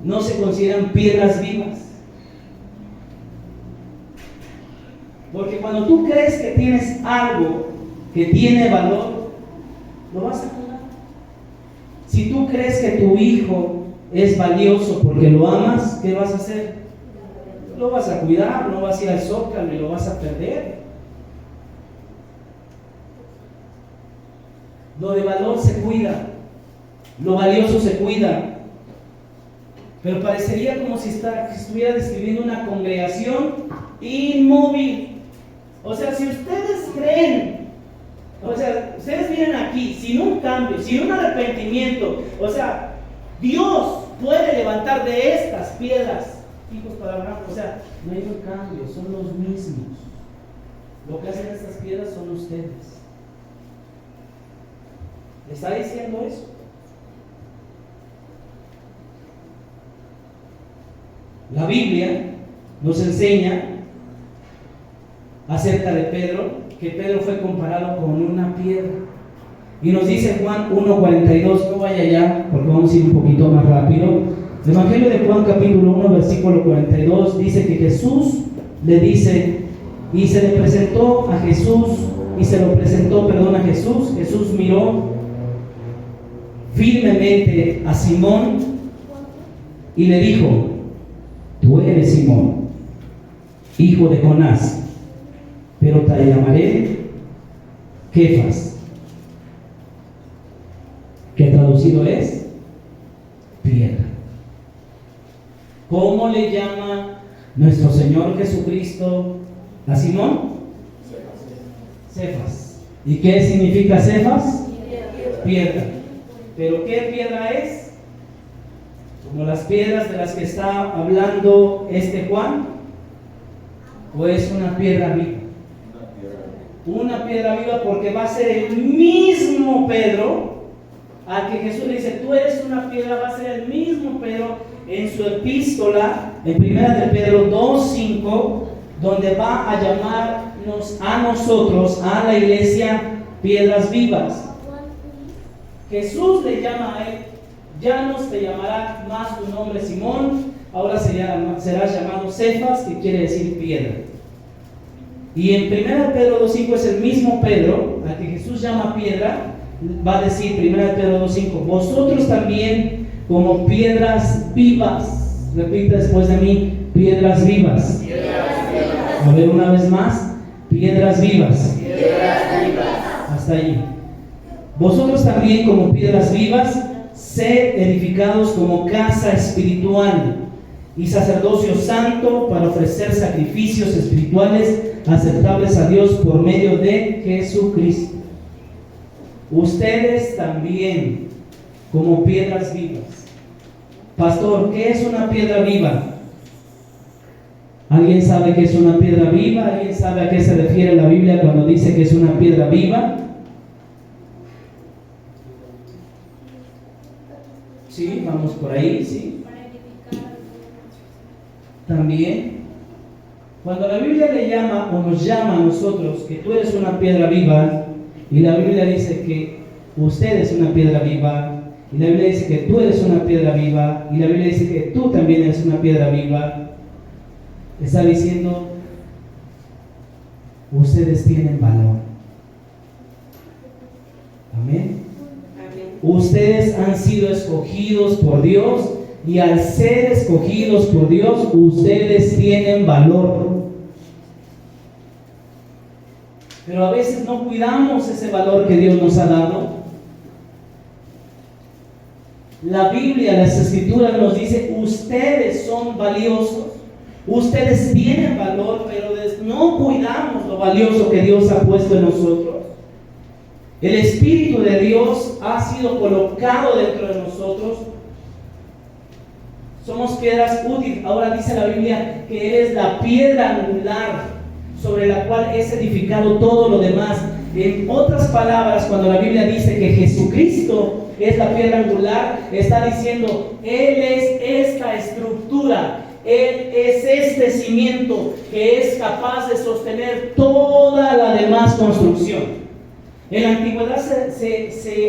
No se consideran piedras vivas. Porque cuando tú crees que tienes algo que tiene valor, lo vas a cuidar. Si tú crees que tu hijo es valioso porque lo amas, ¿qué vas a hacer? Lo vas a cuidar, no vas a ir al Zócalo y lo vas a perder. Lo de valor se cuida, lo valioso se cuida. Pero parecería como si estuviera describiendo una congregación inmóvil. O sea, si ustedes creen, o sea, ustedes vienen aquí sin un cambio, sin un arrepentimiento, o sea, Dios puede levantar de estas piedras hijos para Abraham. O sea, no hay un cambio, son los mismos. Lo que hacen estas piedras son ustedes. ¿Está diciendo eso? La Biblia nos enseña acerca de Pedro, que Pedro fue comparado con una piedra. Y nos dice Juan 1:42, no vaya allá porque vamos a ir un poquito más rápido. El Evangelio de Juan capítulo 1 versículo 42 dice que Jesús le dice, y se le presentó a Jesús, y se lo presentó, a Jesús. Jesús miró firmemente a Simón y le dijo, tú eres Simón, hijo de Jonás, pero te llamaré Kefas, que traducido es piedra. ¿Cómo le llama nuestro Señor Jesucristo a Simón? Cefas. ¿Y qué significa Cefas? Piedra. ¿Pero qué piedra es? ¿Como las piedras de las que está hablando este Juan? ¿O es una piedra viva? Una piedra viva, porque va a ser el mismo Pedro a que Jesús le dice, tú eres una piedra. Va a ser el mismo Pedro en su epístola, en 1 de Pedro 2:5, donde va a llamarnos a nosotros, a la iglesia, piedras vivas. Jesús le llama a él, ya no te llamará más tu nombre Simón, ahora serás llamado Cefas, que quiere decir piedra. Y en 1 Pedro 2:5 es el mismo Pedro, al que Jesús llama piedra. Va a decir 1 Pedro 2:5, vosotros también como piedras vivas. Repite después de mí, piedras vivas. A ver una vez más, piedras vivas. Hasta ahí. Vosotros también como piedras vivas, sed edificados como casa espiritual y sacerdocio santo para ofrecer sacrificios espirituales aceptables a Dios por medio de Jesucristo. Ustedes también como piedras vivas. Pastor, ¿qué es una piedra viva? ¿Alguien sabe qué es una piedra viva? ¿Alguien sabe a qué se refiere la Biblia cuando dice que es una piedra viva? Sí, vamos por ahí, sí. También, cuando la Biblia le llama o nos llama a nosotros que tú eres una piedra viva, y la Biblia dice que usted es una piedra viva, y la Biblia dice que tú eres una piedra viva, y la Biblia dice que tú también eres una piedra viva, está diciendo, ustedes tienen valor. Amén. Ustedes han sido escogidos por Dios, y al ser escogidos por Dios, ustedes tienen valor. Pero a veces no cuidamos ese valor que Dios nos ha dado. La Biblia, las Escrituras nos dice, ustedes son valiosos, ustedes tienen valor, pero no cuidamos lo valioso que Dios ha puesto en nosotros. El Espíritu de Dios ha sido colocado dentro de nosotros. Somos piedras útiles. Ahora dice la Biblia que eres la piedra angular sobre la cual es edificado todo lo demás. En otras palabras, cuando la Biblia dice que Jesucristo es la piedra angular, está diciendo, Él es esta estructura, Él es este cimiento que es capaz de sostener toda la demás construcción. En la antigüedad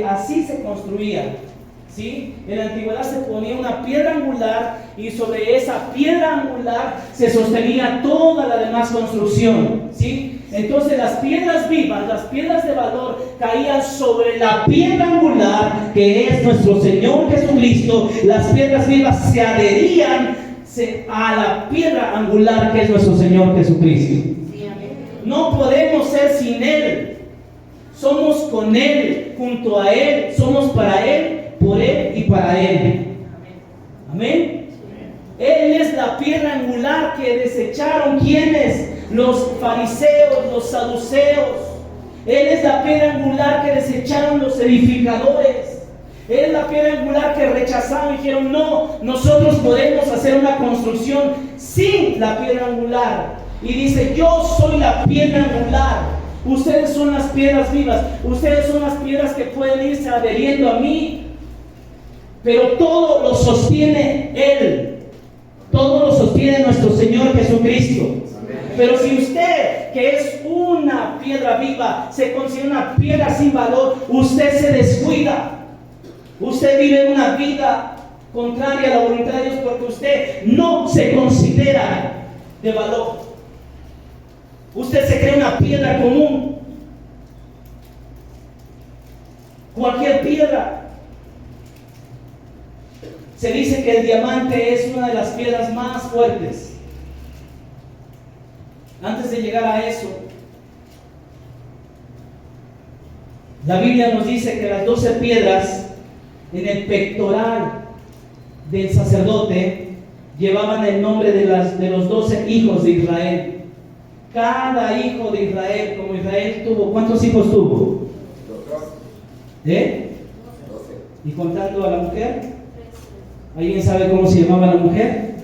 así se construía, ¿sí? En la antigüedad se ponía una piedra angular y sobre esa piedra angular se sostenía toda la demás construcción, ¿sí? Entonces las piedras vivas, las piedras de valor caían sobre la piedra angular que es nuestro Señor Jesucristo. Las piedras vivas se adherían a la piedra angular que es nuestro Señor Jesucristo. No podemos ser sin Él. Somos con Él, junto a Él, somos para Él, por Él y para Él. Amén. Él es la piedra angular que desecharon, ¿quiénes? Los fariseos, los saduceos. Él es la piedra angular que desecharon los edificadores. Él es la piedra angular que rechazaron y dijeron, no, nosotros podemos hacer una construcción sin la piedra angular. Y dice, yo soy la piedra angular. Ustedes son las piedras vivas. Ustedes son las piedras que pueden irse adheriendo a mí. Pero todo lo sostiene Él. Todo lo sostiene nuestro Señor Jesucristo. Pero si usted, que es una piedra viva, se considera una piedra sin valor, usted se descuida. Usted vive una vida contraria a la voluntad de Dios porque usted no se considera de valor. Usted se cree una piedra común. Cualquier piedra. Se dice que el diamante es una de las piedras más fuertes. Antes de llegar a eso, la Biblia nos dice que las 12 piedras en el pectoral del sacerdote llevaban el nombre de los 12 hijos de Israel. Cada hijo de Israel, como Israel tuvo, ¿cuántos hijos tuvo? 12. ¿Y contando a la mujer? ¿Alguien sabe cómo se llamaba la mujer?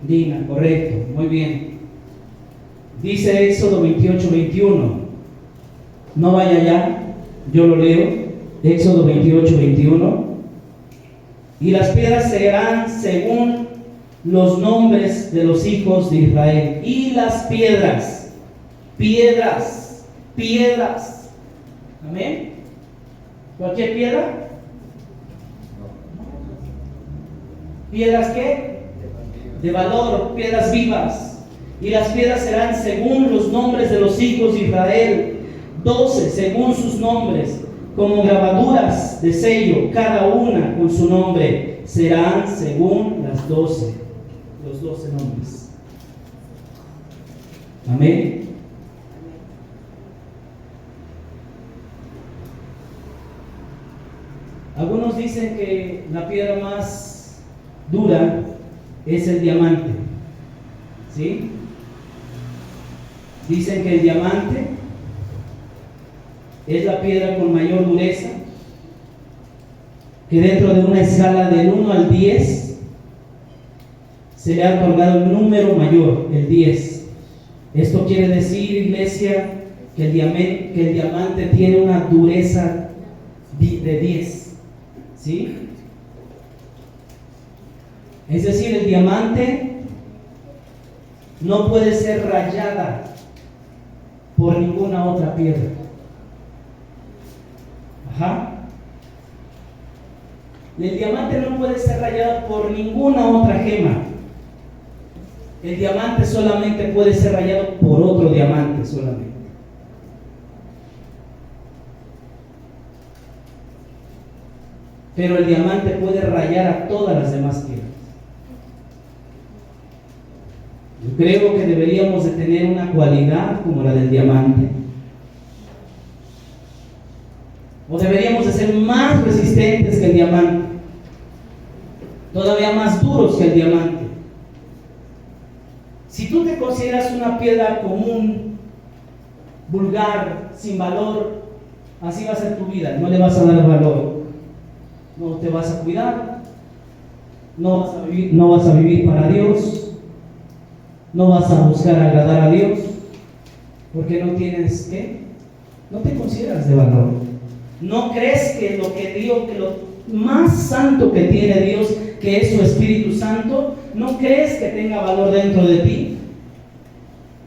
Dina, correcto, muy bien. Dice Éxodo 28:21. No vaya allá, yo lo leo. Éxodo 28:21. Y las piedras serán según los nombres de los hijos de Israel. Y las piedras. Amén. ¿Cualquier piedra? ¿Piedras qué? De valor, piedras vivas. Y las piedras serán según los nombres de los hijos de Israel. 12 según sus nombres, como grabaduras de sello, cada una con su nombre. serán según los 12 nombres. Amén. Algunos dicen que la piedra más dura es el diamante. ¿Sí? Dicen que el diamante es la piedra con mayor dureza, que dentro de una escala del 1 al 10 se le ha otorgado el número mayor, el 10. Esto quiere decir, iglesia, que el diamante tiene una dureza de 10. ¿Sí? Es decir, el diamante no puede ser rayada por ninguna otra piedra. Ajá. El diamante no puede ser rayado por ninguna otra gema. El diamante solamente puede ser rayado por otro diamante solamente. Pero el diamante puede rayar a todas las demás piedras. Yo creo que deberíamos de tener una cualidad como la del diamante. O deberíamos de ser más resistentes que el diamante, todavía más duros que el diamante. Si tú te consideras una piedra común, vulgar, sin valor, así va a ser tu vida, no le vas a dar valor, no te vas a cuidar, no vas a vivir para Dios, no vas a buscar agradar a Dios, porque no tienes, ¿qué? No te consideras de valor. ¿No crees que lo más santo que tiene Dios, que es su Espíritu Santo, no crees que tenga valor dentro de ti?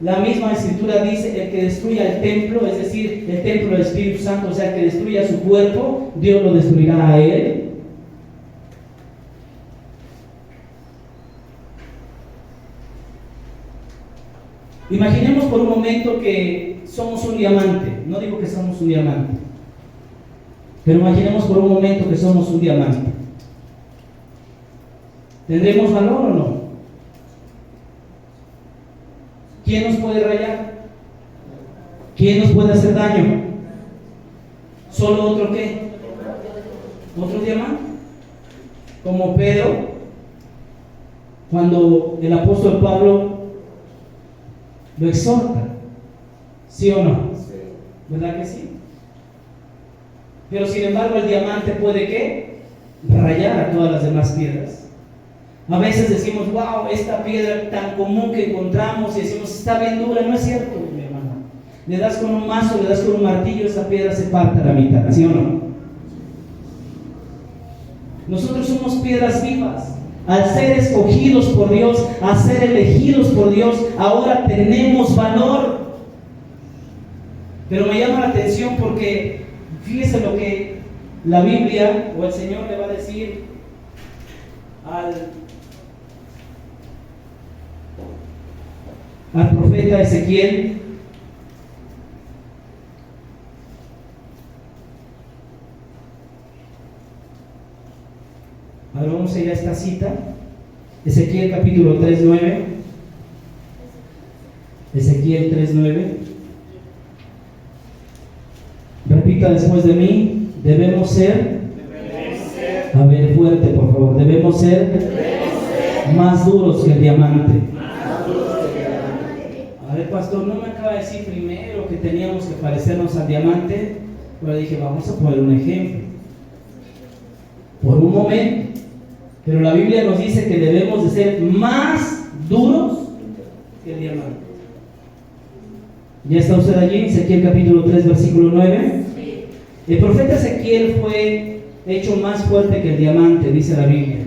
La misma Escritura dice: el que destruya el templo, es decir, el templo del Espíritu Santo, o sea, el que destruya su cuerpo, Dios lo destruirá a él. Imaginemos por un momento que somos un diamante. No digo que somos un diamante, pero imaginemos por un momento que somos un diamante. ¿Tendremos valor o no? ¿Quién nos puede rayar? ¿Quién nos puede hacer daño? ¿Solo otro qué? ¿Otro diamante? Como Pedro, cuando el apóstol Pablo lo exhorta, ¿sí o no? ¿Verdad que sí? Pero sin embargo el diamante puede ¿qué? Rayar a todas las demás piedras. A veces decimos: wow, esta piedra tan común que encontramos, y decimos: está bien dura. No es cierto, mi hermano. Le das con un mazo, le das con un martillo, esa piedra se parte a la mitad, ¿sí o no? Nosotros somos piedras vivas. Al ser escogidos por Dios, a ser elegidos por Dios, ahora tenemos valor. Pero me llama la atención porque fíjese lo que la Biblia o el Señor le va a decir al profeta Ezequiel. Ahora vamos a ir a esta cita, Ezequiel capítulo 3:9. Ezequiel 3:9. Repita después de mí: debemos ser, a ver fuerte por favor, debemos ser más duros que el diamante. A ver, pastor, no me acaba de decir primero que teníamos que parecernos al diamante, pero dije: vamos a poner un ejemplo por un momento. Pero la Biblia nos dice que debemos de ser más duros que el diamante. ¿Ya está usted allí? Ezequiel capítulo 3 versículo 9. Sí. El profeta Ezequiel fue hecho más fuerte que el diamante, dice la Biblia.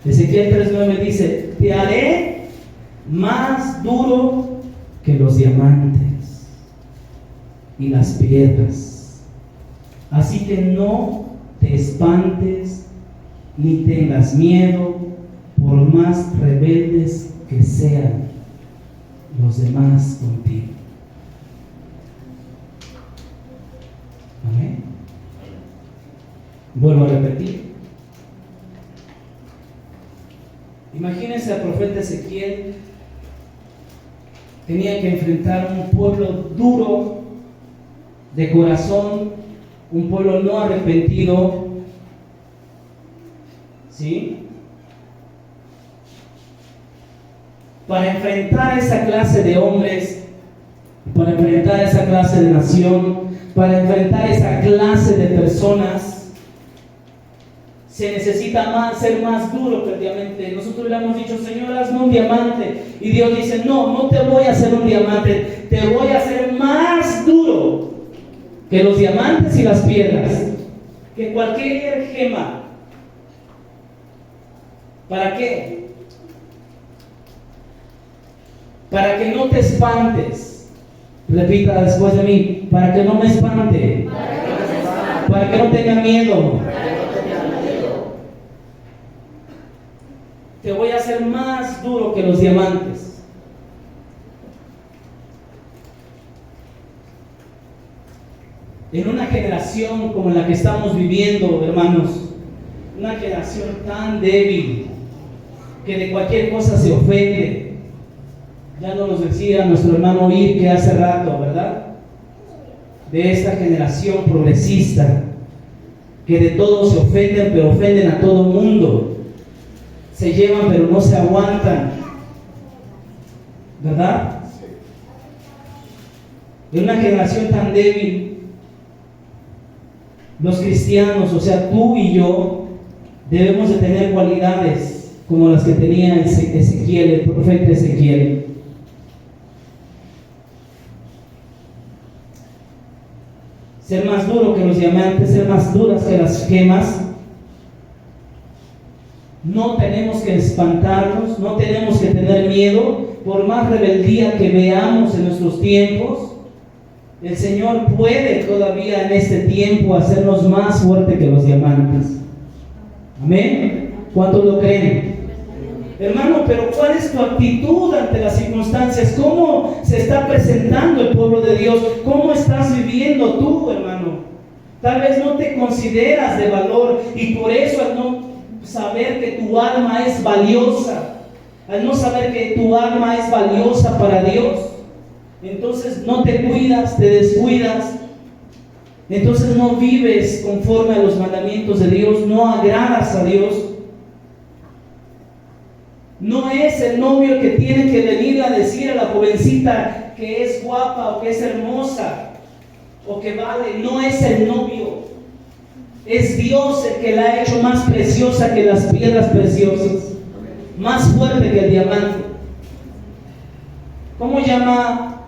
Ezequiel 3:9 dice: te haré más duro que los diamantes y las piedras, así que no te espantes ni tengas miedo, por más rebeldes que sean los demás contigo. Amén. Vuelvo a repetir: dice el profeta Ezequiel, tenía que enfrentar un pueblo duro de corazón, un pueblo no arrepentido, ¿sí? Para enfrentar esa clase de hombres, para enfrentar esa clase de nación, para enfrentar esa clase de personas, se necesita ser más duro que el diamante. Nosotros hubiéramos dicho, Señor, hazme un diamante. Y Dios dice, no te voy a hacer un diamante, te voy a hacer más duro que los diamantes y las piedras, que cualquier gema. ¿Para qué? Para que no te espantes. Repita después de mí, para que no me espante, para que no tenga miedo. Te voy a hacer más duro que los diamantes. En una generación como la que estamos viviendo, hermanos, una generación tan débil que de cualquier cosa se ofende. Ya nos decía nuestro hermano Ir hace rato, ¿verdad? De esta generación progresista que de todo se ofenden, pero ofenden a todo mundo. Se llevan pero no se aguantan, ¿verdad? En una generación tan débil, los cristianos, o sea, tú y yo, debemos de tener cualidades como las que tenía Ezequiel, el profeta Ezequiel. Ser más duro que los diamantes, ser más duras que las gemas. No tenemos que espantarnos, no tenemos que tener miedo, por más rebeldía que veamos en nuestros tiempos. El Señor puede todavía en este tiempo hacernos más fuerte que los diamantes. Amén. ¿Cuántos lo creen? Hermano, pero ¿cuál es tu actitud ante las circunstancias? ¿Cómo se está presentando el pueblo de Dios? ¿Cómo estás viviendo tú, hermano? Tal vez no te consideras de valor y por eso al no saber que tu alma es valiosa, al no saber que tu alma es valiosa para Dios, entonces no te cuidas, te descuidas, entonces no vives conforme a los mandamientos de Dios, no agradas a Dios. No es el novio el que tiene que venir a decir a la jovencita que es guapa o que es hermosa o que vale, no es el novio. Es Dios el que la ha hecho más preciosa que las piedras preciosas, más fuerte que el diamante. ¿Cómo llama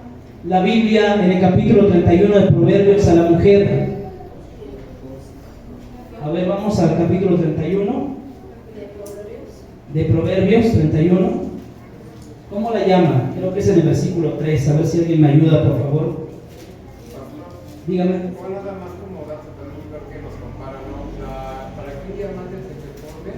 la Biblia en el capítulo 31 de Proverbios a la mujer? A ver, vamos al capítulo 31 de Proverbios 31. ¿Cómo la llama? Creo que es en el versículo 3. A ver si alguien me ayuda, por favor. Dígame. Para que un diamante se forme,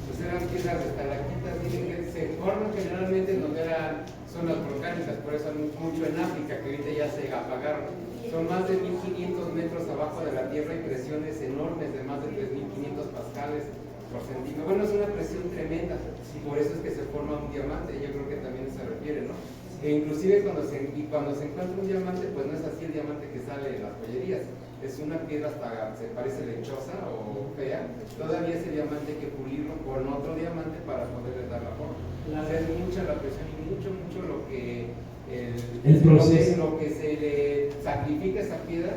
pues eran piedras de estalactitas, dicen que se forman generalmente en donde eran zonas volcánicas, por eso mucho en África, que ahorita ya se apagaron. Son más de 1500 metros abajo de la tierra y presiones enormes de más de 3500 pascales por centímetro. Bueno, es una presión tremenda, por eso es que se forma un diamante, yo creo que también se refiere, ¿no? E inclusive cuando se encuentra un diamante, pues no es así el diamante que sale en las joyerías. Es una piedra hasta se parece lechosa o fea, todavía ese diamante hay que pulirlo con otro diamante para poderle dar la forma. Es mucha la presión y mucho lo que el proceso, lo que se le sacrifica esa piedra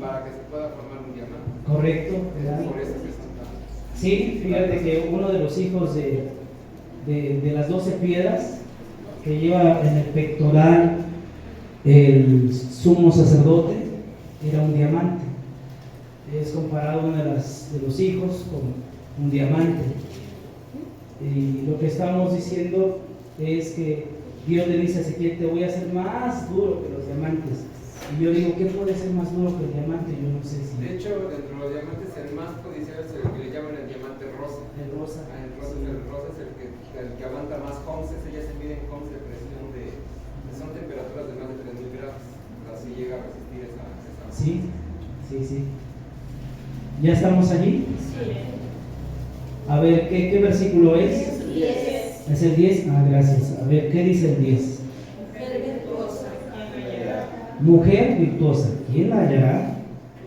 para que se pueda formar un diamante. Correcto, ¿verdad? Por eso que son tan... Sí, fíjate que uno de los hijos de las 12 piedras que lleva en el pectoral el sumo sacerdote era un diamante. Es comparado uno de los hijos con un diamante. Y lo que estamos diciendo es que Dios le dice a Ezequiel, te voy a hacer más duro que los diamantes. Y yo digo, ¿qué puede ser más duro que el diamante? Yo no sé si... De hecho, dentro de los diamantes, el más codiciado es el que le llaman el diamante rosa. El rosa. El rosa es el que aguanta más ohms, ese ya se mide en ohms de presión son temperaturas de más de 3000 grados. Así llega a resistir esa... Sí. ¿Ya estamos allí? Sí. A ver, ¿qué versículo es? 10. ¿Es el 10? Ah, gracias. A ver, ¿qué dice el 10? Mujer virtuosa. Mujer virtuosa, ¿quién la hallará?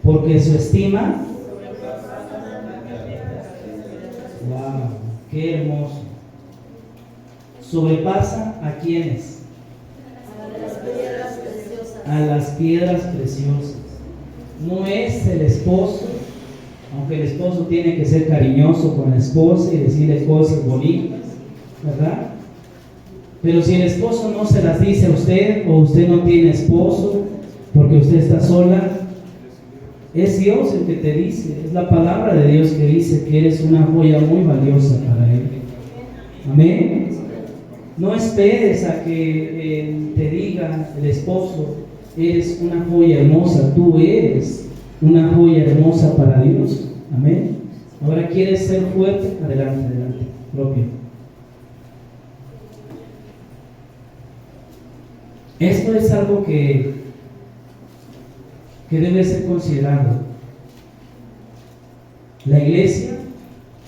Porque su estima. Wow, qué hermoso. Sobrepasa a quienes. A las piedras preciosas. A las piedras preciosas. No es el esposo, aunque el esposo tiene que ser cariñoso con la esposa y decirle cosas bonitas, ¿verdad? Pero si el esposo no se las dice a usted, o usted no tiene esposo porque usted está sola, es Dios el que te dice, es la palabra de Dios que dice que eres una joya muy valiosa para Él. Amén. No esperes a que te diga el esposo, eres una joya hermosa. Tú eres una joya hermosa para Dios. Amén. Ahora, ¿quieres ser fuerte? Adelante, adelante, propio. Esto es algo que debe ser considerado. La iglesia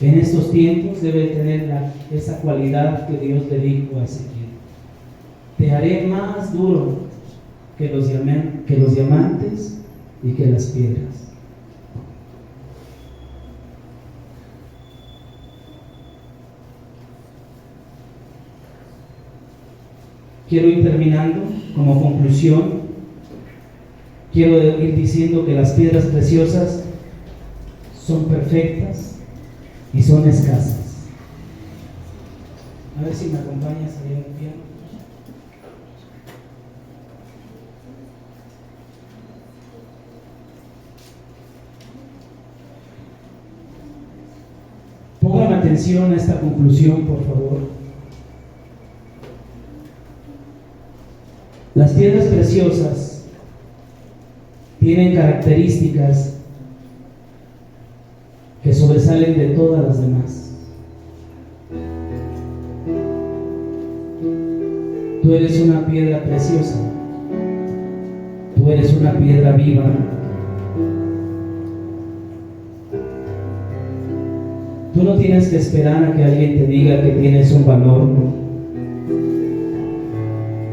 en estos tiempos debe tener esa cualidad que Dios le dijo a Ezequiel: te haré más duro que los diamantes y que las piedras. Quiero ir terminando. Como conclusión, quiero ir diciendo que las piedras preciosas son perfectas y son escasas. A ver si me acompañas ahí al piano. Pongan atención a esta conclusión, por favor. Las piedras preciosas tienen características que sobresalen de todas las demás. Tú eres una piedra preciosa. Tú eres una piedra viva. Tú no tienes que esperar a que alguien te diga que tienes un valor,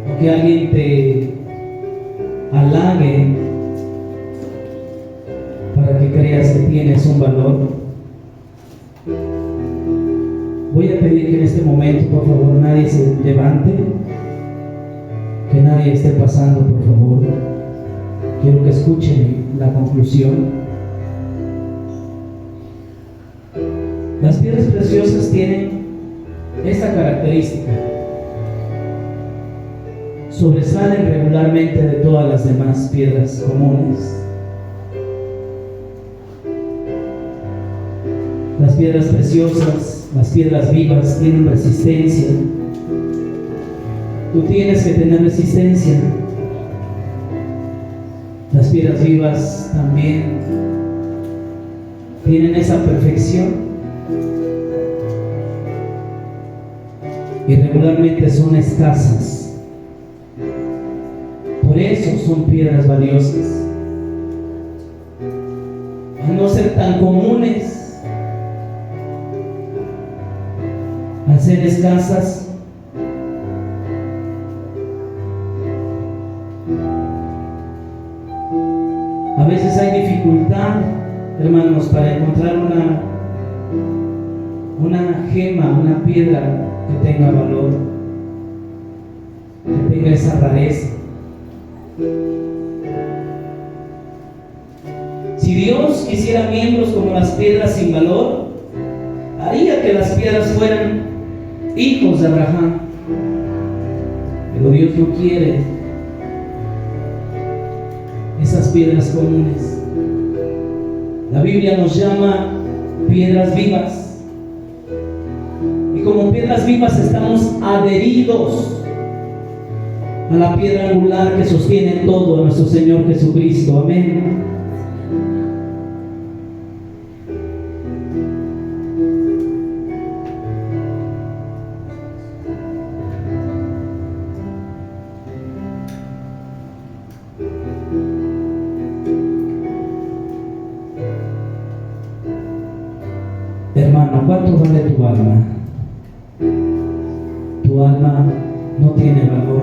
o que alguien te halague para que creas que tienes un valor. Voy a pedir que en este momento, por favor, nadie se levante, que nadie esté pasando, por favor. Quiero que escuchen la conclusión. Las piedras preciosas tienen esta característica: sobresalen regularmente de todas las demás piedras comunes. Las piedras preciosas, las piedras vivas, tienen resistencia. Tú tienes que tener resistencia. Las piedras vivas también tienen esa perfección. Y regularmente son escasas. Por eso son piedras valiosas. Al no ser tan comunes, al ser escasas, a veces hay dificultad, hermanos, para encontrar una gema, una piedra que tenga valor, que tenga esa rareza. Si Dios quisiera miembros como las piedras sin valor, haría que las piedras fueran hijos de Abraham. Pero Dios no quiere esas piedras comunes. La Biblia nos llama piedras vivas. Y como piedras vivas estamos adheridos a la piedra angular que sostiene todo, a nuestro Señor Jesucristo. Amén. Hermano, ¿cuánto vale tu alma? alma no tiene valor.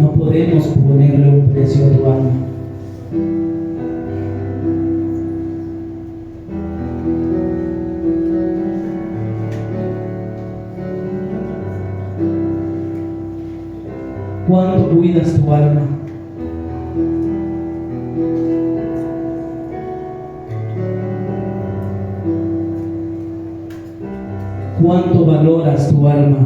No podemos ponerle un precio a tu alma. ¿Cuánto cuidas tu alma? ¿Cuánto valoras tu alma?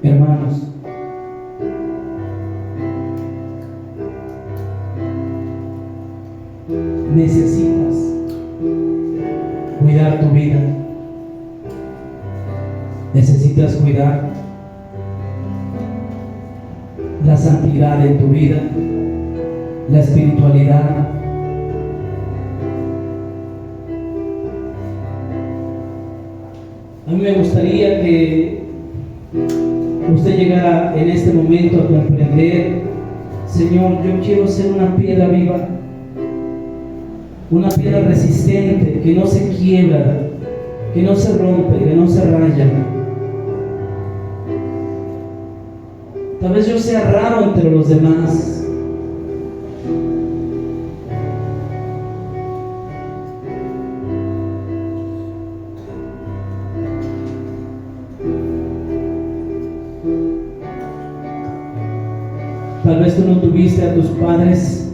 Hermanos, necesitas cuidar tu vida. Necesitas cuidar la santidad en tu vida, la espiritualidad. A mí me gustaría que usted llegara en este momento a comprender: Señor, yo quiero ser una piedra viva, una piedra resistente, que no se quiebra, que no se rompe, que no se raya. Tal vez yo sea raro entre los demás. Tal vez tú no tuviste a tus padres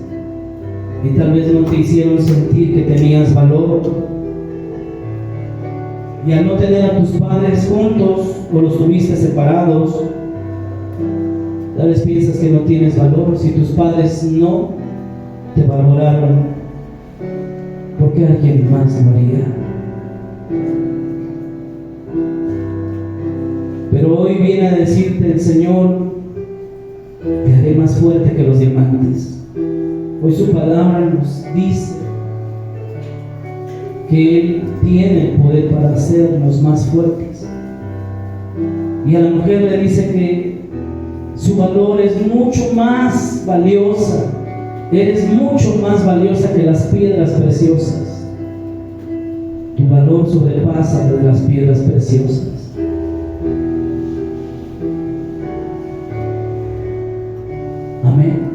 y tal vez no te hicieron sentir que tenías valor. Y al no tener a tus padres juntos o los tuviste separados, tal vez piensas que no tienes valor. Si tus padres no te valoraron, ¿por qué alguien más lo haría? Pero hoy viene a decirte el Señor: te haré más fuerte que los diamantes. Hoy su palabra nos dice que Él tiene el poder para hacernos más fuertes. Y a la mujer le dice que su valor es mucho más valiosa. Eres mucho más valiosa que las piedras preciosas. Tu valor sobrepasa lo de las piedras preciosas. Amén.